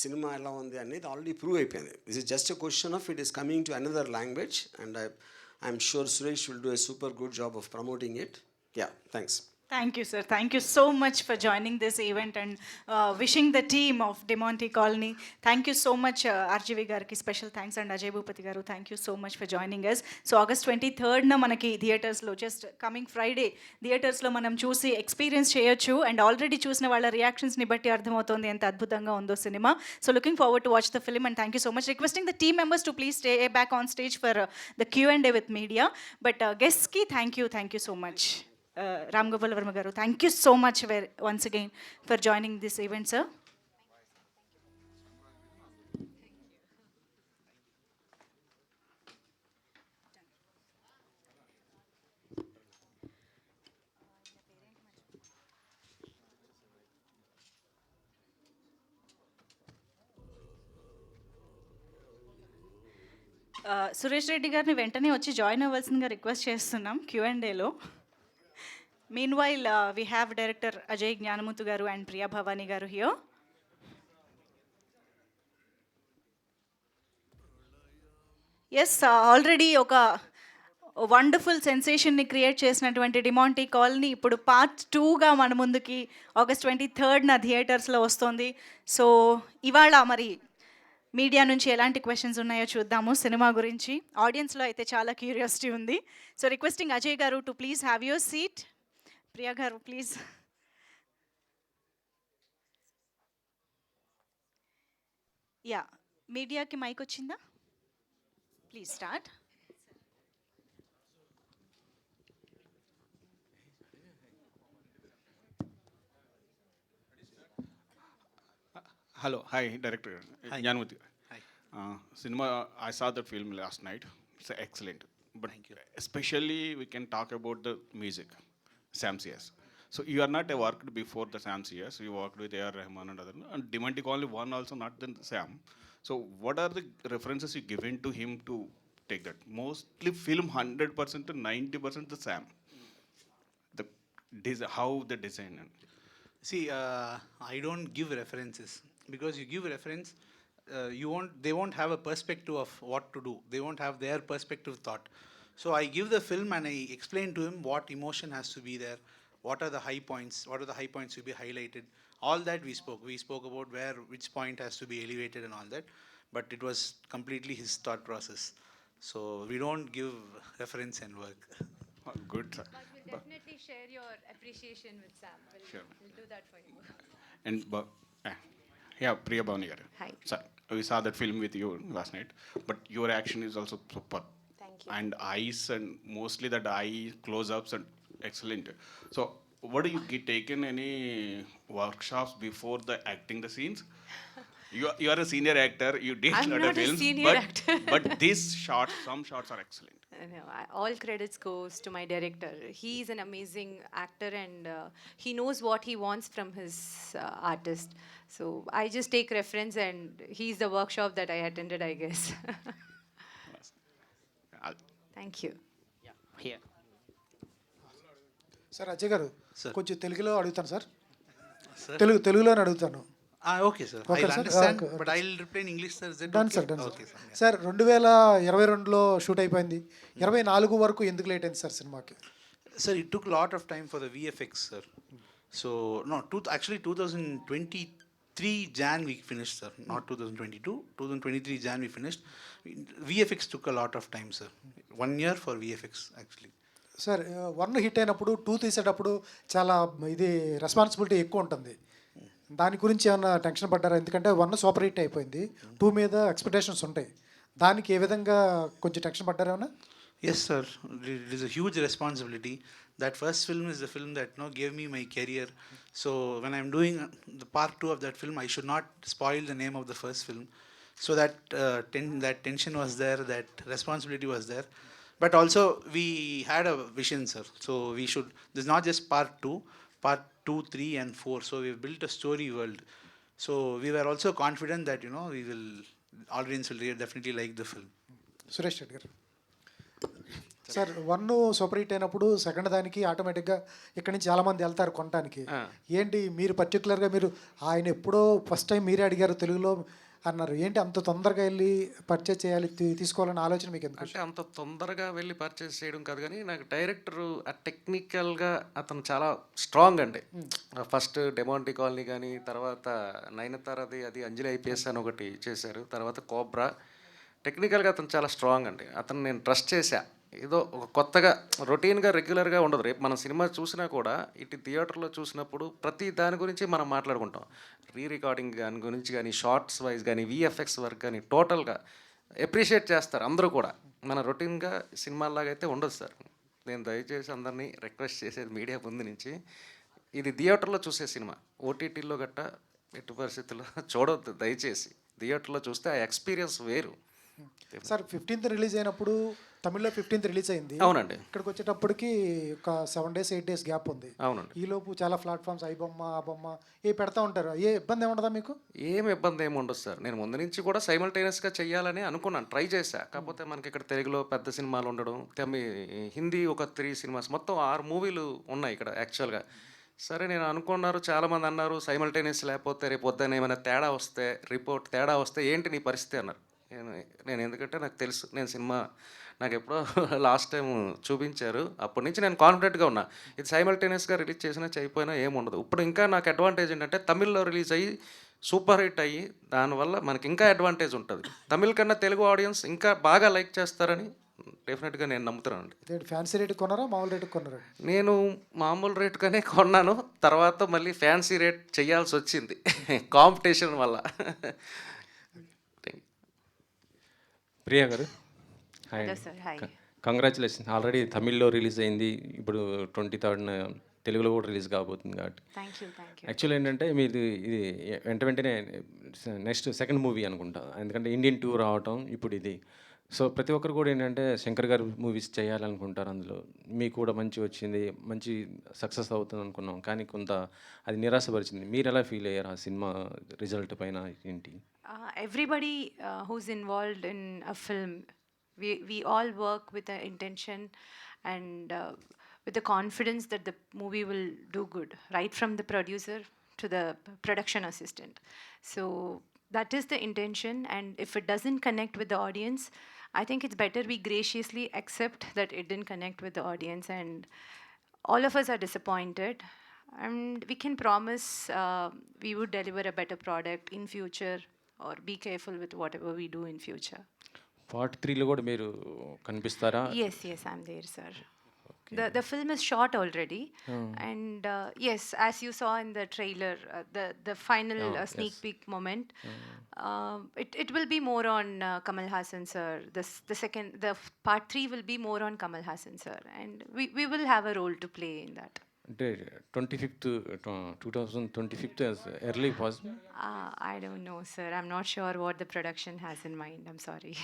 cinema ఎలా ఉంది అనేది ఆల్రెడీ ప్రూవ్ అయిపోయింది. This is just a question of it is coming to another language and I'm sure Suresh will do a super good job of promoting it. Yeah, thanks. Thank you, sir. Thank you so much for joining this event and wishing the team of DeMonte Colony. Thank you so much, RGV Garki. Special thanks, and Ajay Bhupati Garu. Thank you so much for joining us. So August 23rd na manaki theaters lo, just coming Friday theaters lo manam chusi experience cheyochu, and already chusina valla reactions ni batti ardhamautundi enta adbhutanga undo cinema. So looking forward to watch the film, and thank you so much. Requesting the team members to please stay back on stage for the Q&A with media. But guests ki thank you so much. Ram Gopal Verma garu, thank you so much once again for joining this event, sir. Suresh Reddy గారిని వెంటనే వచ్చి join అవ్వాల్సిందిగా request చేస్తున్నాం Q&Aలో. Meanwhile, we have director Ajay Gnanamuthu garu and Priya Bhavani garu here. Yes, already oka wonderful సెన్సేషన్ని create చేసినటువంటి Demonte colony ఇప్పుడు part 2గా మన ముందుకి August 23rd థియేటర్స్లో వస్తుంది. సో ఇవాళ మరి మీడియా నుంచి ఎలాంటి క్వశ్చన్స్ ఉన్నాయో చూద్దాము సినిమా గురించి. ఆడియన్స్లో అయితే చాలా క్యూరియాసిటీ ఉంది. సో రిక్వెస్టింగ్ అజయ్ గారు to please have your seat. Priya గారు ప్లీజ్. యా, మీడియాకి మైక్ వచ్చిందా? Please start. Hello, hi, director Gnanamuthu. Hi. Cinema, I saw that film last night. It's excellent. But especially we can talk about the music, Sam CS. So you are not worked before the Sam CS. You worked with A.R. Rahman and other. And Demonte Colony one also not then Sam. So what are the references you given to him to take that? Mostly film 100% to 90% the Sam. How the design. See, I don't give references. Because you give reference, they won't have a perspective of what to do. They won't have their perspective thought. So I give the film and I explain to him what emotion has to be there, what are the high points to be highlighted. All that we spoke. We spoke about which point has to be elevated and all that. But it was completely his thought process. So we don't give reference and work. Good, sir. But we'll definitely share your appreciation with Sam. We'll do that for you. And Yeah, Priya Bhavani garu. Hi. Sir, we saw that film with you last night, but your action is also super. Thank you. And eyes and mostly that eye close-ups and excellent. So, what do you get taken any workshops before the acting the scenes? You are a senior actor. You did I'm lot not of a films, senior but actor. but these shots, some shots are excellent. No, all credits goes to my director. He's an amazing actor and he knows what he wants from his artist. So I just take reference and he's the workshop that I attended, I guess. Thank you. Here. Sir Ajay గారు Sir. కొంచెం తెలుగులో అడుగుతాను sir Sir? తెలుగులోనే అడుగుతాను Okay, sir. Okay, I'll sir. understand, Okay. but I'll reply in English, sir. Is that done okay? Sir done Okay, sir. Yeah. Sir 2022లో shoot అయిపోయింది 24 వరకు ఎందుకు లేట్ అయింది సార్ సినిమాకి Sir, it took a lot of time for the VFX, sir. So, no, actually 2023 Jan we finished, sir. Not 2022. 2023 Jan we finished. VFX took a lot of time, sir. 1 year for VFX, actually. Sir 1 hit అయినప్పుడు 2 తీసేటప్పుడు చాలా ఇది responsibility ఎక్కువ ఉంటుంది దాని గురించి ఏమైనా tension పడ్డారా ఎందుకంటే 1 సూపర్ హిట్ అయిపోయింది 2 మీద ఎక్స్పెక్టేషన్స్ ఉంటాయి దానికి ఏ విధంగా కొంచెం టెన్షన్ పడ్డారా ఏమైనా Yes, sir. It is a huge responsibility. That first film is the film that gave me my career. So when I'm doing the part 2 of that film, I should not spoil the name of the first film. So that that tension was there, that responsibility was there. But also we had a vision, sir. So we should. This is not just part 2, part 2, 3, and 4. So we've built a story world. So we were also confident that we will. Audience will definitely like the film. Suresh Reddy గారు sir 1 super hit అయినప్పుడు second దానికి ఆటోమేటిక్గా ఇక్కడి నుంచి చాలామంది వెళ్తారు కొనడానికి ఏంటి మీరు పర్టికులర్గా మీరు ఆయన ఎప్పుడో ఫస్ట్ టైం మీరే అడిగారు తెలుగులో అన్నారు ఏంటి అంత తొందరగా వెళ్ళి పర్చేజ్ చేయాలి తీసుకోవాలన్న ఆలోచన మీకు ఎందుకు అంటే అంత తొందరగా వెళ్ళి పర్చేస్ చేయడం కాదు కానీ నాకు డైరెక్టర్ ఆ టెక్నికల్గా అతను చాలా స్ట్రాంగ్ అండి ఫస్ట్ డెమాంటీ కాలనీ కానీ తర్వాత నయనతారది అది అంజలి ఐపీఎస్ అని ఒకటి చేశారు తర్వాత కోబ్రా టెక్నికల్గా అతను చాలా స్ట్రాంగ్ అండి అతను నేను ట్రస్ట్ చేశా ఏదో ఒక కొత్తగా రొటీన్గా రెగ్యులర్గా ఉండదు రేపు మనం సినిమా చూసినా కూడా ఇటు థియేటర్లో చూసినప్పుడు ప్రతి దాని గురించి మనం మాట్లాడుకుంటాం రికార్డింగ్ దాని గురించి కానీ షార్ట్స్ వైజ్ కానీ విఎఫ్ఎక్స్ వర్క్ కానీ టోటల్గా అప్రిషియేట్ చేస్తారు అందరూ కూడా మన రొటీన్గా సినిమాలాగా అయితే ఉండదు సార్ నేను దయచేసి అందరినీ రిక్వెస్ట్ చేసేది మీడియా ముందు నుంచి ఇది థియేటర్లో చూసే సినిమా ఓటీటీలో గట్టా ఎట్టి పరిస్థితుల్లో చూడవద్దు దయచేసి థియేటర్లో చూస్తే ఆ ఎక్స్పీరియన్స్ వేరు సార్ 15th రిలీజ్ అయినప్పుడు తమిళ్లో 15th రిలీజ్ అయింది అవునండి ఇక్కడికి వచ్చేటప్పటికి ఒక 7 days 8 days గ్యాప్ ఉంది అవునండి ఈలోపు చాలా ప్లాట్ఫామ్స్ ఐ బొమ్మ ఆ బొమ్మ పెడతా ఉంటారు ఏ ఇబ్బంది ఏముండదా మీకు ఏం ఇబ్బంది ఏమి ఉండదు సార్ నేను ముందు నుంచి కూడా సైమల్టేనియస్గా చేయాలని అనుకున్నాను ట్రై చేశా కాకపోతే మనకి ఇక్కడ తెలుగులో పెద్ద సినిమాలు ఉండడం హిందీ ఒక 3 సినిమాస్ మొత్తం 6 మూవీలు ఉన్నాయి ఇక్కడ యాక్చువల్గా సరే నేను అనుకున్నారు చాలామంది అన్నారు సైమల్టేనియస్ లేకపోతే రేపు పొద్దున్న ఏమైనా తేడా వస్తే రిపోర్ట్ తేడా వస్తే ఏంటి నీ పరిస్థితి అన్నారు నేను ఎందుకంటే నాకు తెలుసు నేను సినిమా నాకు ఎప్పుడో లాస్ట్ టైం చూపించారు అప్పటి నుంచి నేను కాన్ఫిడెంట్గా ఉన్నా ఇది సైమల్టేనియస్గా రిలీజ్ చేసినా చేయకపోయినా ఏముండదు ఇప్పుడు ఇంకా నాకు అడ్వాంటేజ్ ఏంటంటే తమిళ్లో రిలీజ్ అయ్యి సూపర్ హిట్ అయ్యి దానివల్ల మనకి ఇంకా అడ్వాంటేజ్ ఉంటుంది తమిళ్ కన్నా తెలుగు ఆడియన్స్ ఇంకా బాగా లైక్ చేస్తారని డెఫినెట్గా నేను నమ్ముతున్నాను ఫ్యాన్సీ రేట్ కొన్నారా మామూలు రేట్ కొన్నారా నేను మామూలు రేటుగానే కొన్నాను తర్వాత మళ్ళీ ఫ్యాన్సీ రేట్ చేయాల్సి వచ్చింది కాంపిటీషన్ వల్ల ప్రియా గారు hi Hello, sir. Hi. Congratulations already తమిళ్లో రిలీజ్ అయింది ఇప్పుడు 23rd తెలుగులో కూడా రిలీజ్ కాబోతుంది కాబట్టి థ్యాంక్ యూ యాక్చువల్ ఏంటంటే మీది ఇది వెంటనే నెక్స్ట్ సెకండ్ మూవీ అనుకుంటా ఎందుకంటే ఇండియన్ టూర్ రావటం ఇప్పుడు ఇది సో ప్రతి ఒక్కరు కూడా ఏంటంటే శంకర్ గారు మూవీస్ చేయాలనుకుంటారు అందులో మీకు కూడా మంచి వచ్చింది మంచి సక్సెస్ అవుతుంది అనుకున్నాం కానీ కొంత అది నిరాశపరిచింది మీరు ఎలా ఫీల్ అయ్యారు ఆ సినిమా రిజల్ట్ పైన ఏంటి everybody who's involved in a film, we all work with an intention and with the confidence that the movie will do good, right from the producer to the production assistant. So that is the intention, and if it doesn't connect with the audience, I think it's better we graciously accept that it didn't connect with the audience, and all of us are disappointed. And we can promise we would deliver a better product in future, or be careful with whatever we do in future. Part 3లో కూడా మీరు కనిపిస్తారా Yes, I'm there, sir. The film is shot already, Oh. and yes, as you saw in the trailer, the final Oh, sneak yes. peek moment, it will be more on Kamal Hassan sir. Part 3 will be more on Kamal Hassan sir, and we will have a role to play in that. అంటే 25th 2025 as early possible. I don't know, sir. I'm not sure what the production has in mind. I'm sorry.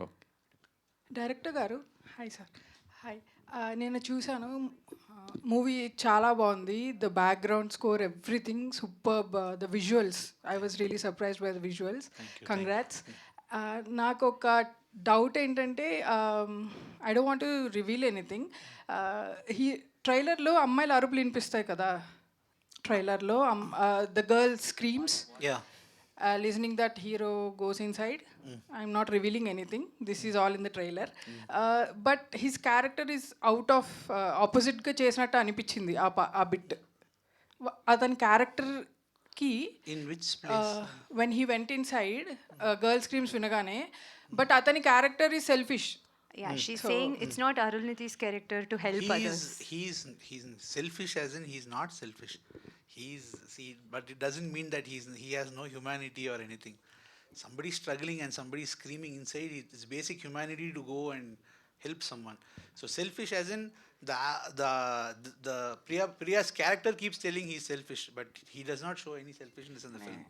Okay. Director గారు hi sir hi నేను చూశాను movie చాలా బాగుంది the background score everything superb the visuals I was really surprised by the visuals congrats నాకు ఒక doubt ఏంటంటే I don't want to reveal anything ట్రైలర్లో అమ్మాయిల అరుపులు వినిపిస్తాయి కదా ట్రైలర్లో the girl స్క్రీమ్స్ Yeah. Listening that hero goes inside. I'm not revealing anything. This is all in the trailer. But his character is out of opposite గా చేసినట్టు అనిపించింది ఆ bit అతని క్యారెక్టర్కి In which place? when he went inside girl screams వినగానే but అతని character is selfish Yeah, she's saying it's not Arulniti's character to help others. He's selfish as in he's not selfish. But it doesn't mean that he has no humanity or anything. Somebody struggling and somebody screaming inside, it's basic humanity to go and help someone. So selfish as in the Priya's character keeps telling he's selfish, but he does not show any selfishness in the film.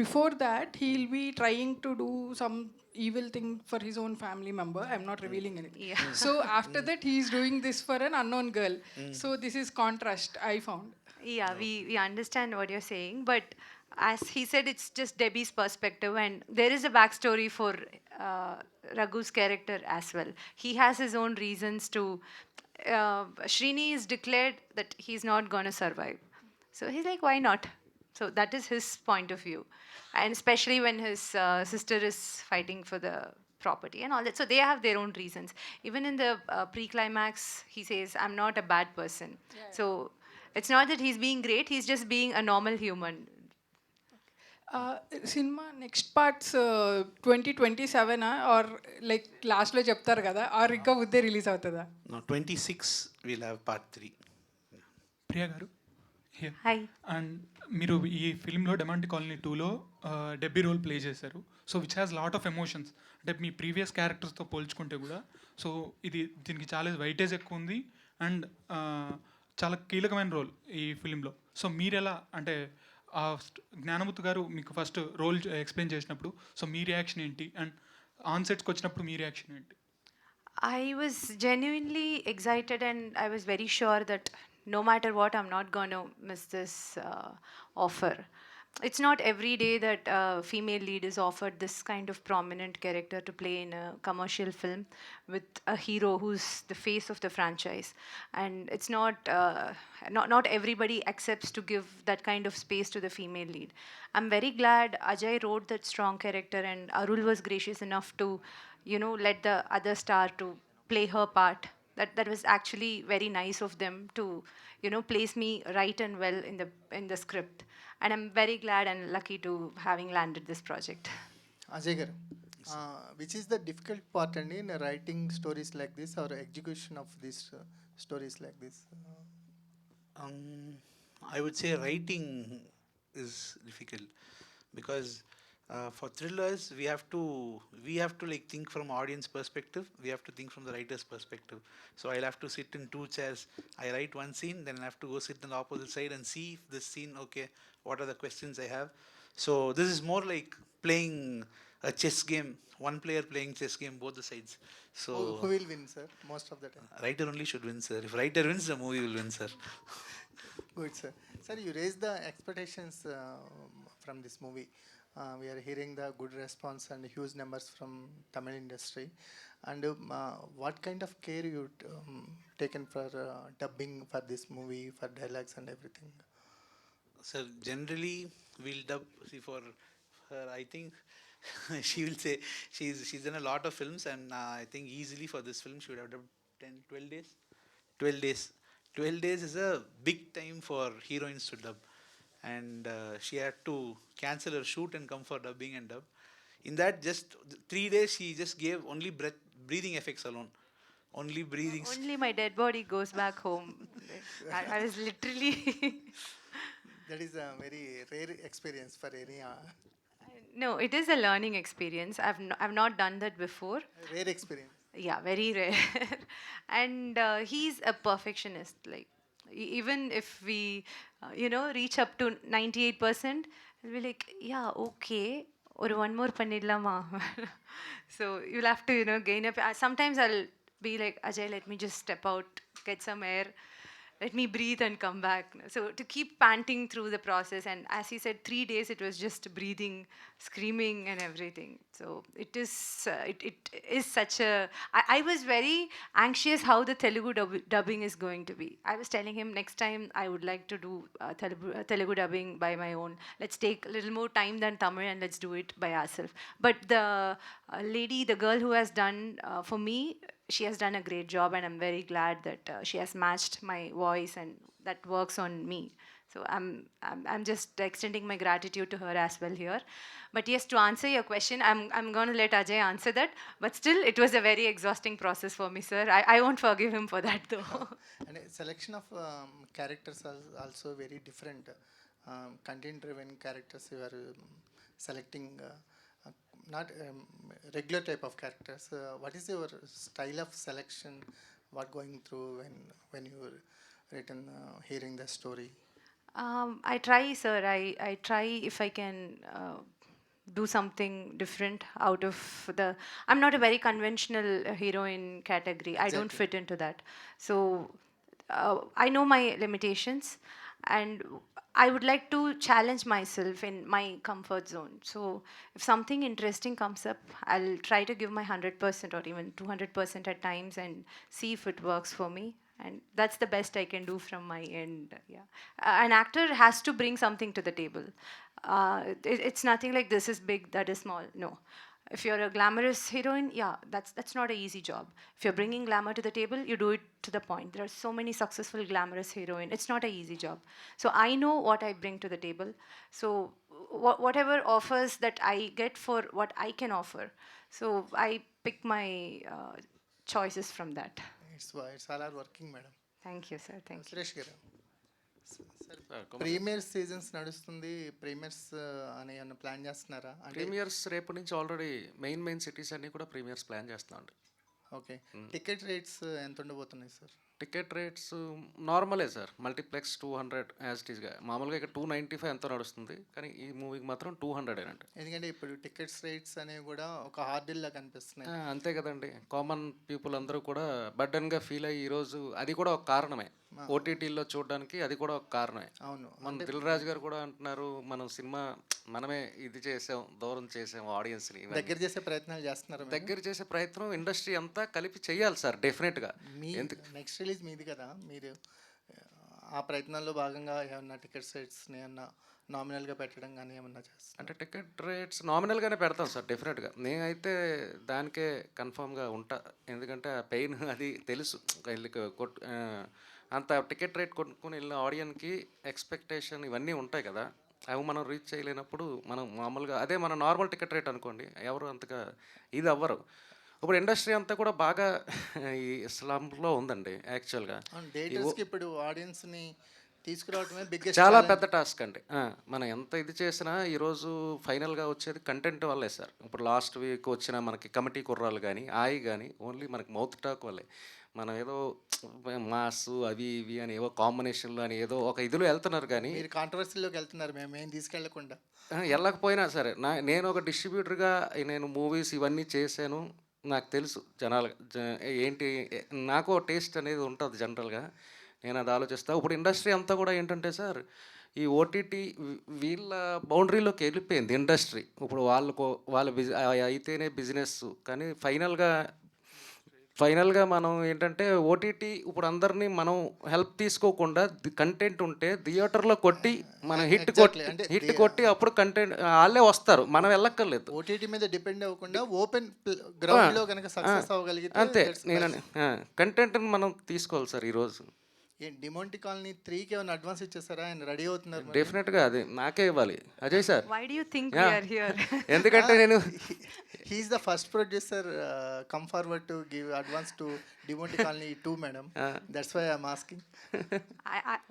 Before that he'll be trying to do some evil thing for his own family member. I'm not revealing anything. Yeah. So after that he's doing this for an unknown girl. So this is contrast I found. Yeah, we understand what you're saying, but as he said, it's just Debbie's perspective, and there is a backstory for Raghu's character as well. He has his own reasons to. Srini is declared that he's not going to survive, so he's like, why not? So that is his point of view, and especially when his sister is fighting for the property and all that. So they have their own reasons. Even in the pre-climax, he says, "I'm not a bad person." So. It's not that he's being great, he's just being a normal human. Cinema next parts 2027 are like లాస్ట్లో చెప్తారు కదా are ఇంకా ముందే release అవుతుందా No, 26 we'll have part 3. Priya గారు here hi and మీరు ఈ ఫిల్మ్లో డెమాంటి colony 2లో డెబ్బీ రోల్ ప్లే చేశారు so which has lot of emotions అంటే మీ ప్రీవియస్ క్యారెక్టర్స్తో పోల్చుకుంటే కూడా సో దీనికి చాలా వెయిటేజ్ ఎక్కువ ఉంది అండ్ చాలా కీలకమైన రోల్ ఈ ఫిలింలో సో మీరు ఎలా అంటే జ్ఞానముత్తు గారు మీకు ఫస్ట్ రోల్ ఎక్స్ప్లెయిన్ చేసినప్పుడు సో మీ రియాక్షన్ ఏంటి అండ్ ఆన్సెట్స్కి వచ్చినప్పుడు మీ రియాక్షన్ ఏంటి I was genuinely excited, and I was very sure that no matter what, I'm not going to miss this offer. It's not every day that a female lead is offered this kind of prominent character to play in a commercial film with a hero who's the face of the franchise. And it's not everybody accepts to give that kind of space to the female lead. I'm very glad Ajay wrote that strong character, and Arul was gracious enough to, let the other star to play her part. That was actually very nice of them to, place me right and well in the script. And I'm very glad and lucky to having landed this project. Ajay garu, which is the difficult part in writing stories like this or execution of these stories like this? I would say writing is difficult because for thrillers we have to like think from audience perspective, we have to think from the writer's perspective. So I'll have to sit in two chairs. I write one scene, then I have to go sit on the opposite side and see if this scene, okay, what are the questions I have. So this is more like playing a chess game, one player playing chess game both the sides. So Who will win, sir, most of the time? writer only should win, sir. If writer wins, the movie will win, sir. Good, sir. Sir, you raised the expectations from this movie. We are hearing the good response and huge numbers from Tamil industry. And what kind of care you taken for dubbing for this movie, for dialogues and everything? So generally we'll dub. See, for her, I think she will say she's done a lot of films, and I think easily for this film she would have dubbed 12 days. 12 days. 12 days is a big time for heroines to dub, and she had to cancel her shoot and come for dubbing and dub. In that just 3 days she just gave only breathing effects alone. Only breathing. Only my dead body goes back home. I was literally. That is a very rare experience for any No, it is a learning experience. I've not done that before. rare experience. Yeah, very rare. And he's a perfectionist. Like, even if we, reach up to 98%, I'll be like, yeah, okay. Or one more panidlama. So you'll have to, gain up. Sometimes I'll be like, Ajay, let me just step out, get some air. Let me breathe and come back. So to keep panting through the process, and as he said, 3 days it was just breathing, screaming, and everything. So it is such a. I was very anxious how the Telugu dubbing is going to be. I was telling him next time I would like to do Telugu dubbing by my own. Let's take a little more time than Tamil and let's do it by ourselves. But the the girl who has done for me, she has done a great job, and I'm very glad that she has matched my voice, and that works on me. So I'm just extending my gratitude to her as well here. But yes, to answer your question, I'm going to let Ajay answer that. But still, it was a very exhausting process for me, sir. I won't forgive him for that, though. And selection of characters are also very different. Content-driven characters you are selecting. Not regular type of characters. What is your style of selection? What going through when you written hearing the story? I try, sir. I try if I can do something different out of the. I'm not a very conventional heroine category. I don't fit into that. So I know my limitations, and I would like to challenge myself in my comfort zone. So if something interesting comes up, I'll try to give my 100% or even 200% at times and see if it works for me. And that's the best I can do from my end. Yeah, an actor has to bring something to the table. It's nothing like this is big, that is small. No. If you're a glamorous heroine, yeah, that's not an easy job. If you're bringing glamour to the table, you do it to the point. There are so many successful glamorous heroine. It's not an easy job. So I know what I bring to the table. So whatever offers that I get for what I can offer, so I pick my choices from that. It's all are working, madam. Thank you, sir. Thank you. Suresh గారు premier seasons నడుస్తుంది. Premieres అని ఏమన్నా plan చేస్తున్నారా? Premieres రేపు నుంచి already main cities అన్నీ కూడా premieres plan చేస్తున్నామండి. ఓకే. టికెట్ రేట్స్ ఎంత ఉండబోతున్నాయి సార్? టికెట్ రేట్స్ నార్మలే సార్. మల్టీప్లెక్స్ 200 యాజ్ ఇట్ ఈస్గా. మామూలుగా ఇక్కడ 295 ఎంతో నడుస్తుంది, కానీ ఈ మూవీకి మాత్రం 200 ఏనండి. ఎందుకంటే ఇప్పుడు టికెట్స్ రేట్స్ అనేవి కూడా ఒక హార్డిల్లా కనిపిస్తున్నాయి. అంతే కదండి. కామన్ పీపుల్ అందరూ కూడా బర్డన్గా ఫీల్ అయ్యి ఈరోజు అది కూడా ఒక కారణమే. ఓటీటీలో చూడడానికి అది కూడా ఒక కారణమే. అవును. మన దిల్ రాజు గారు కూడా అంటున్నారు, మనం సినిమా మనమే ఇది చేసాం, దూరం చేసాం ఆడియన్స్ని. దగ్గర చేసే ప్రయత్నాలు చేస్తున్నారు. దగ్గర చేసే ప్రయత్నం ఇండస్ట్రీ అంతా కలిపి చేయాలి సార్, డెఫినెట్గా. నెక్స్ట్ రిలీజ్ మీది కదా, మీరు ఆ ప్రయత్నాల్లో భాగంగా ఏమన్నా టికెట్ రేట్స్ని ఏమన్నా నామినల్గా పెట్టడం కానీ ఏమన్నా చేస్తాం? అంటే టికెట్ రేట్స్ నామినల్గానే పెడతాం సార్, డెఫినెట్గా. నేనైతే దానికే కన్ఫామ్గా ఉంటా, ఎందుకంటే ఆ పెయిన్ అది తెలుసు. అంత టికెట్ రేట్ కొనుక్కొని వెళ్ళిన ఆడియన్కి ఎక్స్పెక్టేషన్ ఇవన్నీ ఉంటాయి కదా, అవి మనం రీచ్ చేయలేనప్పుడు మనం మామూలుగా అదే మన నార్మల్ టికెట్ రేట్ అనుకోండి, ఎవరు అంతగా ఇది అవ్వరు. ఇప్పుడు ఇండస్ట్రీ అంతా కూడా బాగా ఈ స్లంప్లో ఉందండి యాక్చువల్గా. ఇప్పుడు ఆడియన్స్ని తీసుకురావడమే చాలా పెద్ద టాస్క్ అండి. మనం ఎంత ఇది చేసినా ఈరోజు ఫైనల్గా వచ్చేది కంటెంట్ వల్లే సార్. ఇప్పుడు లాస్ట్ వీక్ వచ్చిన మనకి కమిటీ కుర్రాలు కానీ ఆయి కానీ ఓన్లీ మనకి మౌత్ టాక్ వల్లే. మనం ఏదో మాస్ అవి ఇవి అని ఏవో కాంబినేషన్లో అని ఏదో ఒక ఇదిలో వెళ్తున్నారు, కానీ మీరు కాంట్రవర్సీలోకి వెళ్తున్నారు. మేము ఏం తీసుకెళ్లకుండా వెళ్ళకపోయినా సరే నేను ఒక డిస్ట్రిబ్యూటర్గా నేను మూవీస్ ఇవన్నీ చేశాను, నాకు తెలుసు జనాలు ఏంటి, నాకు టేస్ట్ అనేది ఉంటుంది జనరల్గా. నేను అది ఆలోచిస్తాను. ఇప్పుడు ఇండస్ట్రీ అంతా కూడా ఏంటంటే సార్, ఈ ఓటీటీ వీళ్ళ బౌండరీలోకి వెళ్ళిపోయింది ఇండస్ట్రీ. ఇప్పుడు వాళ్ళ అయితేనే బిజినెస్, కానీ ఫైనల్గా మనం ఏంటంటే ఓటీటీ ఇప్పుడు అందరినీ మనం హెల్ప్ తీసుకోకుండా కంటెంట్ ఉంటే థియేటర్లో కొట్టి మనం హిట్ కొట్టి అప్పుడు కంటెంట్ వాళ్ళే వస్తారు, మనం వెళ్ళక్కర్లేదు. ఓటీటీ మీద డిపెండ్ అవ్వకుండా ఓపెన్ గ్రౌండ్లో కనుక సక్సెస్ అవ్వగలిగితే అంతే. నేను కంటెంట్ని మనం తీసుకోవాలి సార్ ఈరోజు. డిమోంటి కాలనీ 3కి ఏమైనా అడ్వాన్స్ ఇచ్చేసారా? ఆయన రెడీ అవుతున్నారు మరి. డెఫినెట్గా అది నాకే ఇవ్వాలి Ajay sir. Why do you think Yeah. we are here? ఎందుకంటే నేను He's the first producer come forward to give advance to Demonti Colony 2, madam. That's why I'm asking.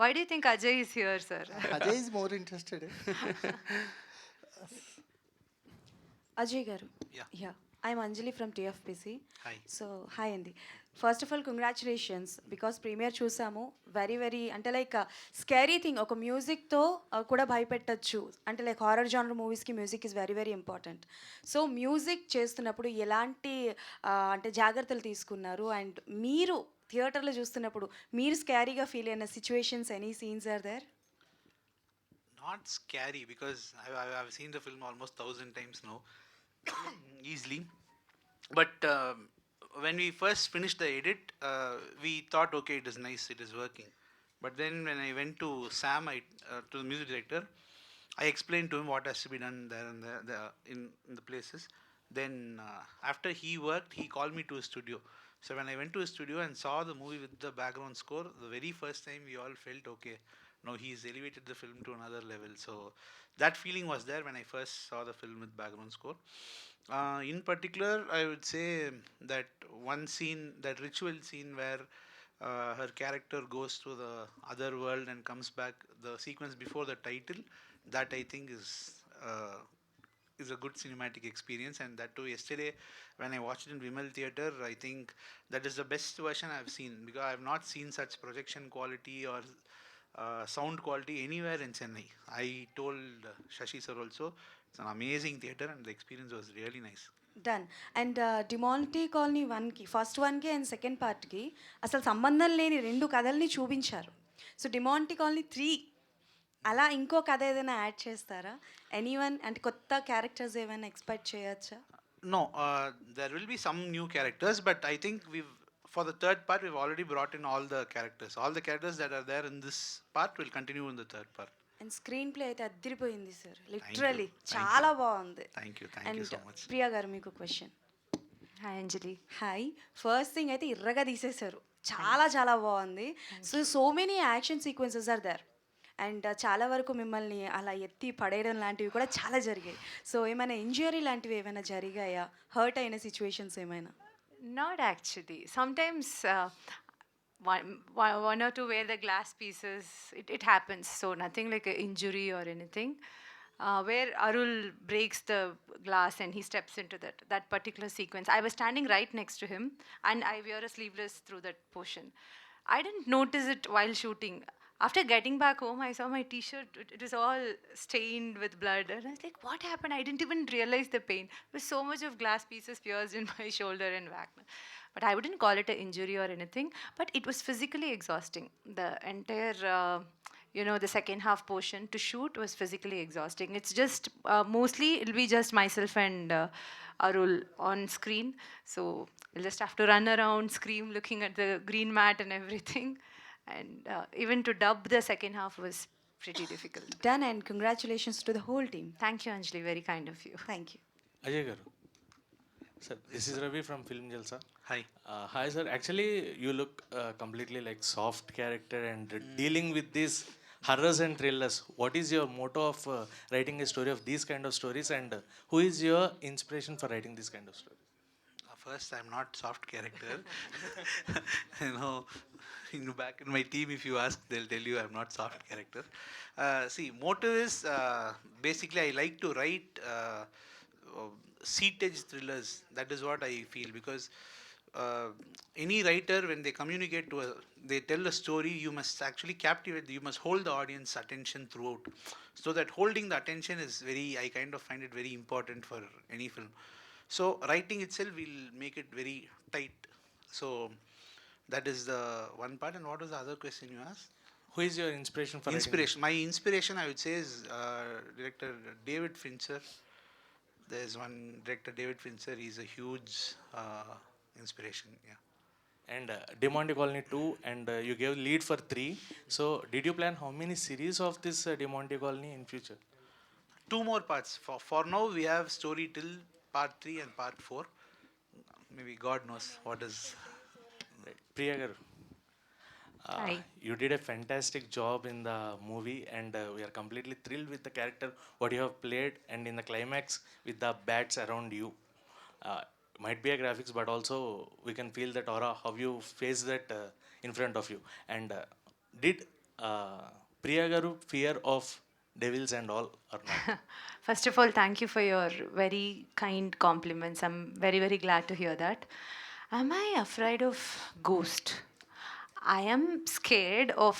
Why do you think Ajay is here, sir? Ajay is more interested. Ajay garu. Yeah. I'm Anjali from TFPC. Hi. So hi అండి. First of all congratulations, because premiere చూసాము. Very అంటే like scary thing, ఒక మ్యూజిక్తో కూడా భయపెట్టచ్చు. అంటే like horror genre మూవీస్కి music is very important. So music చేస్తున్నప్పుడు ఎలాంటి అంటే జాగ్రత్తలు తీసుకున్నారు? అండ్ మీరు థియేటర్లో చూస్తున్నప్పుడు మీరు స్కేరీగా ఫీల్ అయిన situations, any scenes are there? Not scary because I've seen the film almost 1,000 times now, easily. But when we first finished the edit, we thought, okay, it is nice, it is working. But then when I went to Sam, to the music director, I explained to him what has to be done there and there in the places. Then after he worked, he called me to his studio. So when I went to his studio and saw the movie with the background score, the very first time we all felt, okay, no, he's elevated the film to another level. So that feeling was there when I first saw the film with background score. In particular, I would say that one scene, that ritual scene where her character goes to the other world and comes back, the sequence before the title, that I think is a good cinematic experience. And that too, yesterday when I watched it in Vimal Theatre, I think that is the best version I've seen, because I have not seen such projection quality or sound quality anywhere in Chennai. I told Shashi sir also, it's an amazing theatre and the experience was really nice. Done. And Demonte colony 1కి, first 1కి and second పార్ట్కి అసలు సంబంధం లేని 2 కథల్ని చూపించారు. So Demonte colony 3 అలా ఇంకో కథ ఏదైనా యాడ్ చేస్తారా? ఎనీవన్ అంటే కొత్త క్యారెక్టర్స్ ఏమైనా ఎక్స్పెక్ట్ చేయొచ్చా? No, there will be some new characters, but I think for the third part, we've already brought in all the characters. All the characters that are there in this part will continue in the third part. And screen play అయితే అద్దరిపోయింది sir, literally చాలా బాగుంది. Thank you so much. Priya గారు, మీకు question. Hi, Anjali. Hi. First thing అయితే ఇర్రగా తీసేశారు, చాలా బాగుంది. So many action sequences are there. And చాలా వరకు మిమ్మల్ని అలా ఎత్తి పడేయడం లాంటివి కూడా చాలా జరిగాయి. సో ఏమైనా ఇంజరీ లాంటివి ఏమైనా జరిగాయా? హర్ట్ అయిన సిచ్యువేషన్స్ ఏమైనా? Not actually. Sometimes one or two wear the glass pieces. It happens. So nothing like an injury or anything. Where Arul breaks the glass and he steps into that particular sequence. I was standing right next to him and I wear a sleeveless through that portion. I didn't notice it while shooting. After getting back home, I saw my t-shirt, it was all stained with blood. And I was like, what happened? I didn't even realize the pain. There was so much of glass pieces pierced in my shoulder and back. But I wouldn't call it an injury or anything. But it was physically exhausting. The entire, the second half portion to shoot was physically exhausting. It's just, mostly it'll be just myself and Arul on screen. So we'll just have to run around, scream, looking at the green mat and everything. And even to dub the second half was pretty difficult. Done, and congratulations to the whole team. Thank you, Anjali. Very kind of you. Thank you. Ajay garu. Sir, this is Ravi from Film Jalsa. Hi. Hi, sir. Actually, you look completely like soft character and dealing with these horrors and thrillers. What is your motto of writing a story of these kind of stories, and who is your inspiration for writing this kind of story? First, I'm not soft character. Back in my team, if you ask, they'll tell you I'm not soft character. See, motive is basically I like to write seat-edge thrillers. That is what I feel, because any writer, when they communicate they tell a story, you must actually captivate, you must hold the audience attention throughout. So that holding the attention is I kind of find it very important for any film. So writing itself will make it very tight. So that is the one part. And what was the other question you asked? Who is your inspiration for Inspiration. My inspiration, I would say, is director David Fincher. There's one director, David Fincher. He's a huge inspiration. Yeah. And Demonti Colony 2, and you gave lead for 3. So did you plan how many series of this Demonti Colony in future? 2 more parts. For now, we have story till part 3 and part 4. Maybe God knows what is. Right. Priya garu, Hi. You did a fantastic job in the movie, and we are completely thrilled with the character what you have played, and in the climax with the bats around you. Might be a graphics, but also we can feel that aura how you face that in front of you. And did Priya garu fear of devils and all or not? First of all, thank you for your very kind compliments. I'm very, very glad to hear that. Am I afraid of ghost? I am scared of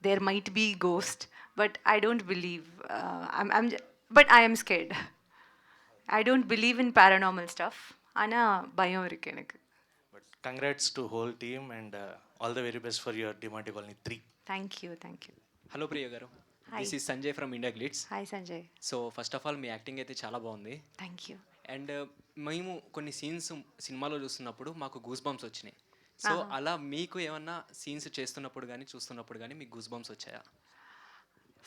there might be ghost, but I don't believe. But I am scared. I don't believe in paranormal stuff. Ana bayam irukku enakku. But congrats to whole team, and all the very best for your Demonte Colony 3. Thank you, thank you. Hello Priya garu, Hi. This is Sanjay from India Glitz. Hi Sanjay. So first of all మీ acting అయితే చాలా బాగుంది. Thank you. And మేము కొన్ని scenes సినిమాలో చూస్తున్నప్పుడు మాకు goose bumps వచ్చినాయి. సో అలా మీకు ఏమన్నా సీన్స్ చేస్తున్నప్పుడు కానీ చూస్తున్నప్పుడు కానీ మీకు గూస్ బంప్స్ వచ్చాయా?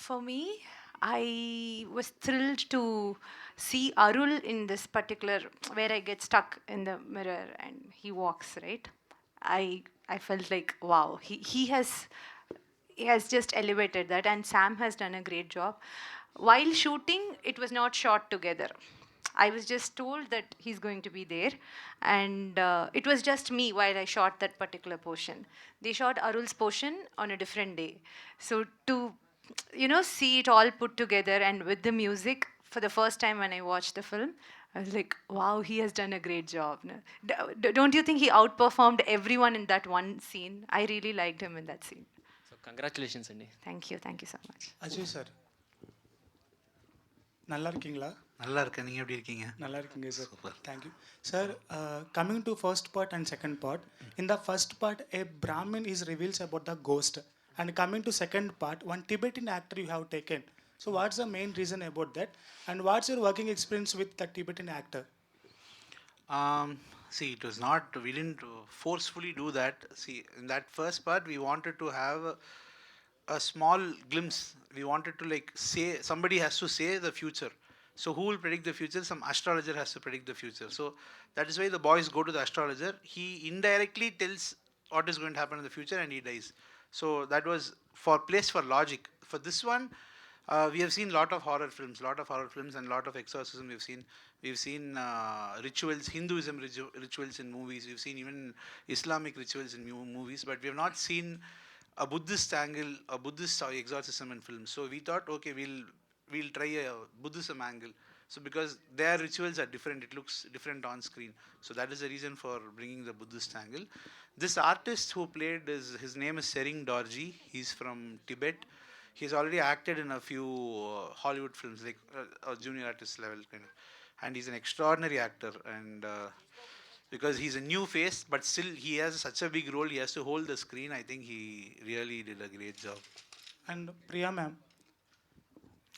For me, I was thrilled to see Arul in this particular where I get stuck in the mirror and he walks, right? I felt like wow, he has just elevated that, and Sam has done a great job. While shooting, it was not shot together. I was just told that he's going to be there, and it was just me while I shot that particular portion. They shot Arul's portion on a different day. So to see it all put together and with the music, for the first time when I watched the film, I was like, wow, he has done a great job. No? Don't you think he outperformed everyone in that one scene? I really liked him in that scene. So congratulations అండి. Thank you so much. Ajay sir நல்லா இருக்கீங்களா? நல்லா இருக்கேன், நீங்கள் எப்படி இருக்கீங்க? நல்லா இருக்கீங்க sir. Thank you sir. Coming to first part and second part, in the first part a Brahmin is reveals about the ghost, and coming to second part, one Tibetan actor you have taken. So what's the main reason about that, and what's your working experience with the Tibetan actor? See, it was not, we didn't forcefully do that. See, in that first part, we wanted to have a small glimpse. We wanted to like say, somebody has to say the future. So who will predict the future? Some astrologer has to predict the future. So that is why the boys go to the astrologer. He indirectly tells what is going to happen in the future and he dies. So that was for place for logic. For this one, we have seen lot of horror films and lot of exorcism. We've seen rituals, Hinduism rituals in movies. We've seen even Islamic rituals in movies, but we have not seen a Buddhist angle, a Buddhist exorcism in films. So we thought, okay, we'll try a Buddhism angle. So because their rituals are different, it looks different on screen. So that is the reason for bringing the Buddhist angle. This artist who played, his name is Sering Dorji. He's from Tibet. He's already acted in a few Hollywood films, like a junior artist level kind of. And he's an extraordinary actor. And because he's a new face, but still he has such a big role, he has to hold the screen. I think he really did a great job. And Priya ma'am,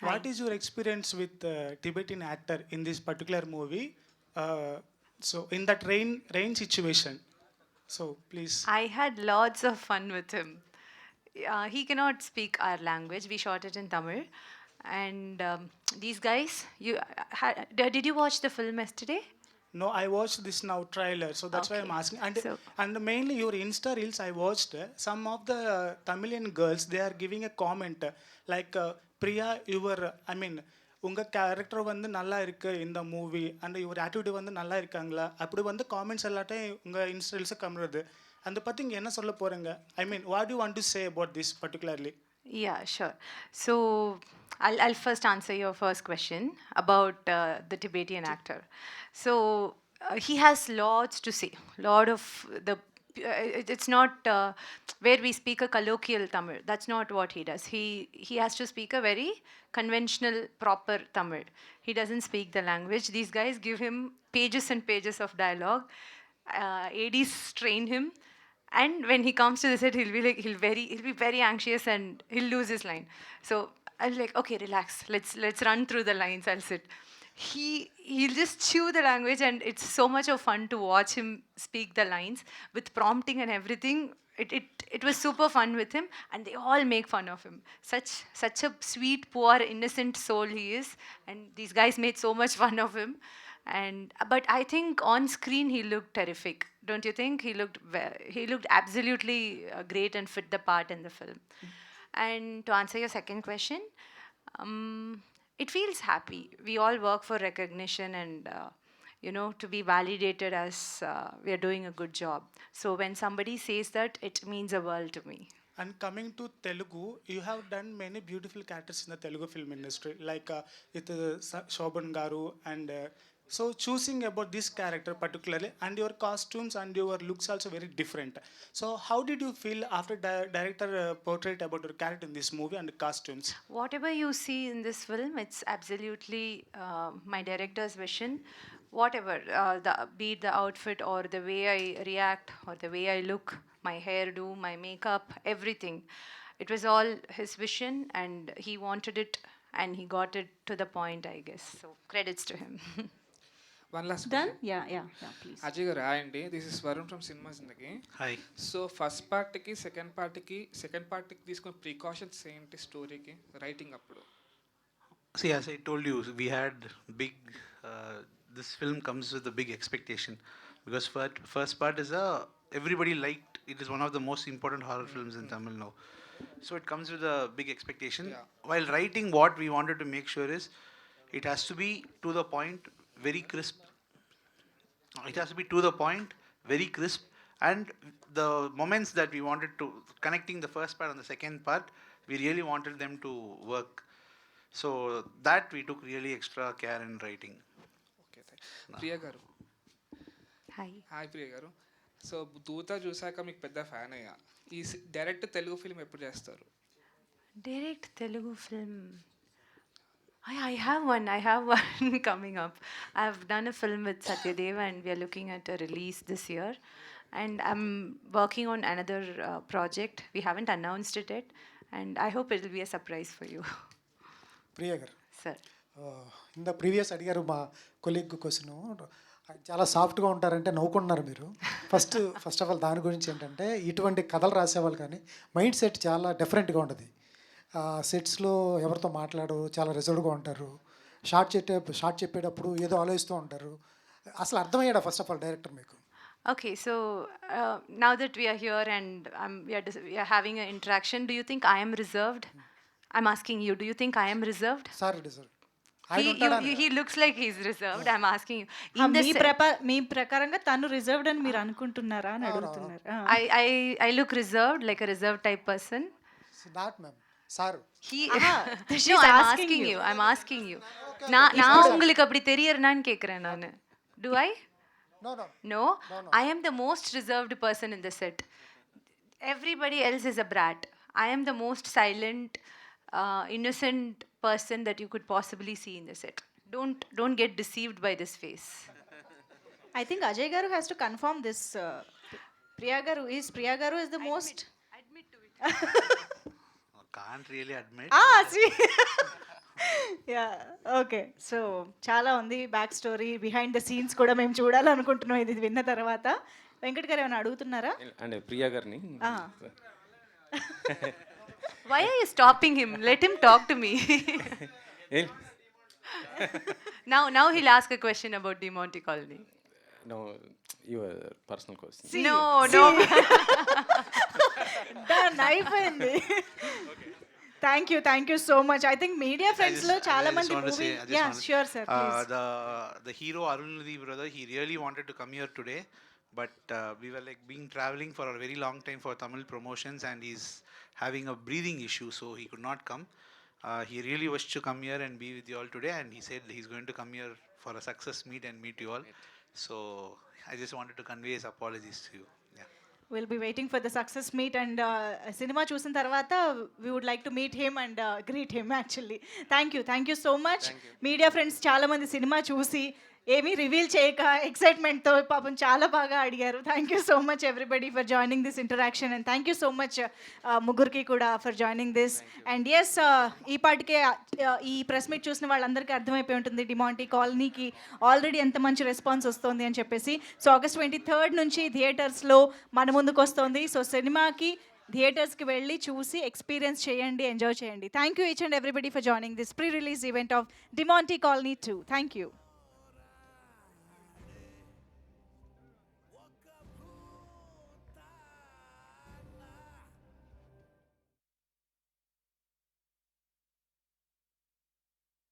what is your experience with Tibetan actor in this particular movie? So in that rain situation, so please. I had lots of fun with him. He cannot speak our language. We shot it in Tamil. And these guys, did you watch the film yesterday? No, I watched this now trailer, so that's why I'm asking. And mainly your Insta reels, I watched some of the Tamilian girls, they are giving a comment like, Priya, உங்கள் character வந்து நல்லா இருக்குது இந்த movie and இவர் activity வந்து நல்லா இருக்காங்களா அப்படி வந்து காமெண்ட்ஸ் எல்லாத்தையும் உங்கள் இன்ஸ்டல்ஸை கம்மிடுது அதை பற்றி இங்கே என்ன சொல்ல போகிறீங்க? What you want to say about this particularly? Yeah, sure. So I'll first answer your first question about the Tibetan actor. So he has lots to say. Lot of the it's not where we speak a colloquial Tamil. That's not what he does. He has to speak a very conventional, proper Tamil. He doesn't speak the language. These guys give him pages and pages of dialogue. ADs train him. And when he comes to the set, he'll be very anxious and he'll lose his line. So I was like, okay, relax. Let's run through the lines. I'll sit. He'll just chew the language, and it's so much of fun to watch him speak the lines with prompting and everything. It was super fun with him, and they all make fun of him. Such a sweet, poor, innocent soul he is, and these guys made so much fun of him. And but I think on screen he looked terrific. Don't you think he looked absolutely great and fit the part in the film? And to answer your second question, it feels happy. We all work for recognition and to be validated as we are doing a good job. So when somebody says that, it means a world to me. And coming to Telugu, you have done many beautiful characters in the Telugu film industry, like with Shobhan Garu, and so choosing about this character particularly, and your costumes and your looks also very different. So how did you feel after director portrayed about your character in this movie and the costumes? Whatever you see in this film, it's absolutely my director's vision. Whatever, be it the outfit or the way I react or the way I look, my hairdo, my makeup, everything. It was all his vision and he wanted it and he got it to the point, I guess. So credits to him. One last Done? question. Yeah, please. Ajay గారు hi అండి, this is Varun from cinema Zindagi. Hi. So first పార్ట్కి second పార్ట్కి తీసుకున్న precautions ఏంటి స్టోరీకి writing అప్పుడు? See, as I told you, we had big. This film comes with a big expectation because first part is everybody liked. It is one of the most important horror films in Tamil now. So it comes with a big expectation. While writing, what we wanted to make sure is it has to be to the point, very crisp. It has to be to the point, very crisp, and the moments that we wanted to connecting the first part and the second part, we really wanted them to work. So that we took really extra care in writing. Okay, Priya గారు. Hi Priya గారు. So దూత చూసాక మీకు పెద్ద fan అయ్యా. ఈ direct Telugu film ఎప్పుడు చేస్తారు? Direct Telugu film. I have one coming up. I've done a film with Satyadeva and we are looking at a release this year. And I'm working on another project. We haven't announced it yet. And I hope it will be a surprise for you. Priya గారు, Sir. ఇంత previous అడిగారు మా colleague question, చాలా సాఫ్ట్గా ఉంటారంటే నవ్వుకుంటున్నారు మీరు. First of all దాని గురించి ఏంటంటే, ఇటువంటి కథలు రాసేవాళ్ళు కానీ మైండ్ సెట్ చాలా డిఫరెంట్గా ఉంటుంది. సెట్స్లో ఎవరితో మాట్లాడరు, చాలా రిజర్వ్డ్గా ఉంటారు. షార్ట్ చెప్పేటప్పుడు ఏదో ఆలోచిస్తూ ఉంటారు. అసలు అర్థమయ్యాడా ఫస్ట్ ఆఫ్ ఆల్ డైరెక్టర్ మీకు? Okay, so now that we are here and we are having an interaction, do you think I am reserved? I'm asking you, do you think I am reserved? Sir reserve. He looks like he's reserved. I'm asking you. In the మీ ప్రకారంగా తను reserved అని మీరు అనుకుంటున్నారా అని అడుగుతున్నారు. I look reserved, like a reserved type person. Not ma'am, sir. No, I'm asking you. நான் உங்களுக்கு அப்படி தெரியறனான்னு கேக்குறேன் நான். Do I? No. I am the most reserved person in the set. Everybody else is a brat. I am the most silent, innocent person that you could possibly see in the set. Don't get deceived by this face. I think Ajay Garu has to confirm this. Priya Garu is the most. Admit to it. Can't really admit. See. Yeah, okay. So చాలా ఉంది back story, behind the scenes కూడా మేము చూడాలనుకుంటున్నాం ఇది విన్న తర్వాత. వెంకట్ గారు ఏమైనా అడుగుతున్నారా? అంటే ప్రియా గారిని. Why are you stopping him? Let him talk to me. Now he'll ask a question about the Monty Colony. No, your personal question. No. Done, అయిపోయింది. Thank you so much. I think media friends lo chaala mandi movie. Yeah, sure sir, please. The hero Arunadhi brother, he really wanted to come here today, but we were like being traveling for a very long time for Tamil promotions and he's having a breathing issue, so he could not come. He really wished to come here and be with you all today, and he said he's going to come here for a success meet and meet you all. So I just wanted to convey his apologies to you. We'll be waiting for the success meet and cinema చూసిన తర్వాత we would like to meet him and greet him actually. Thank you so much. Media friends చాలా మంది cinema చూసి ఏమీ reveal చేయక ఎక్సైట్మెంట్తో పాపం చాలా బాగా అడిగారు. Thank you so much everybody for joining this interaction and thank you so much ముగ్గురికి కూడా for joining this. And yes, ఈ పాటికే ఈ ప్రెస్ మీట్ చూసిన వాళ్ళందరికీ అర్థమైపోయి ఉంటుంది డిమాంటీ కాలనీకి ఆల్రెడీ ఎంత మంచి రెస్పాన్స్ వస్తుంది అని చెప్పేసి. సో August 23rd నుంచి థియేటర్స్లో మన ముందుకు వస్తుంది. సో సినిమాకి థియేటర్స్కి వెళ్ళి చూసి ఎక్స్పీరియన్స్ చేయండి, ఎంజాయ్ చేయండి. Thank you each and everybody for joining this pre release event of Demonte colony 2. Thank you.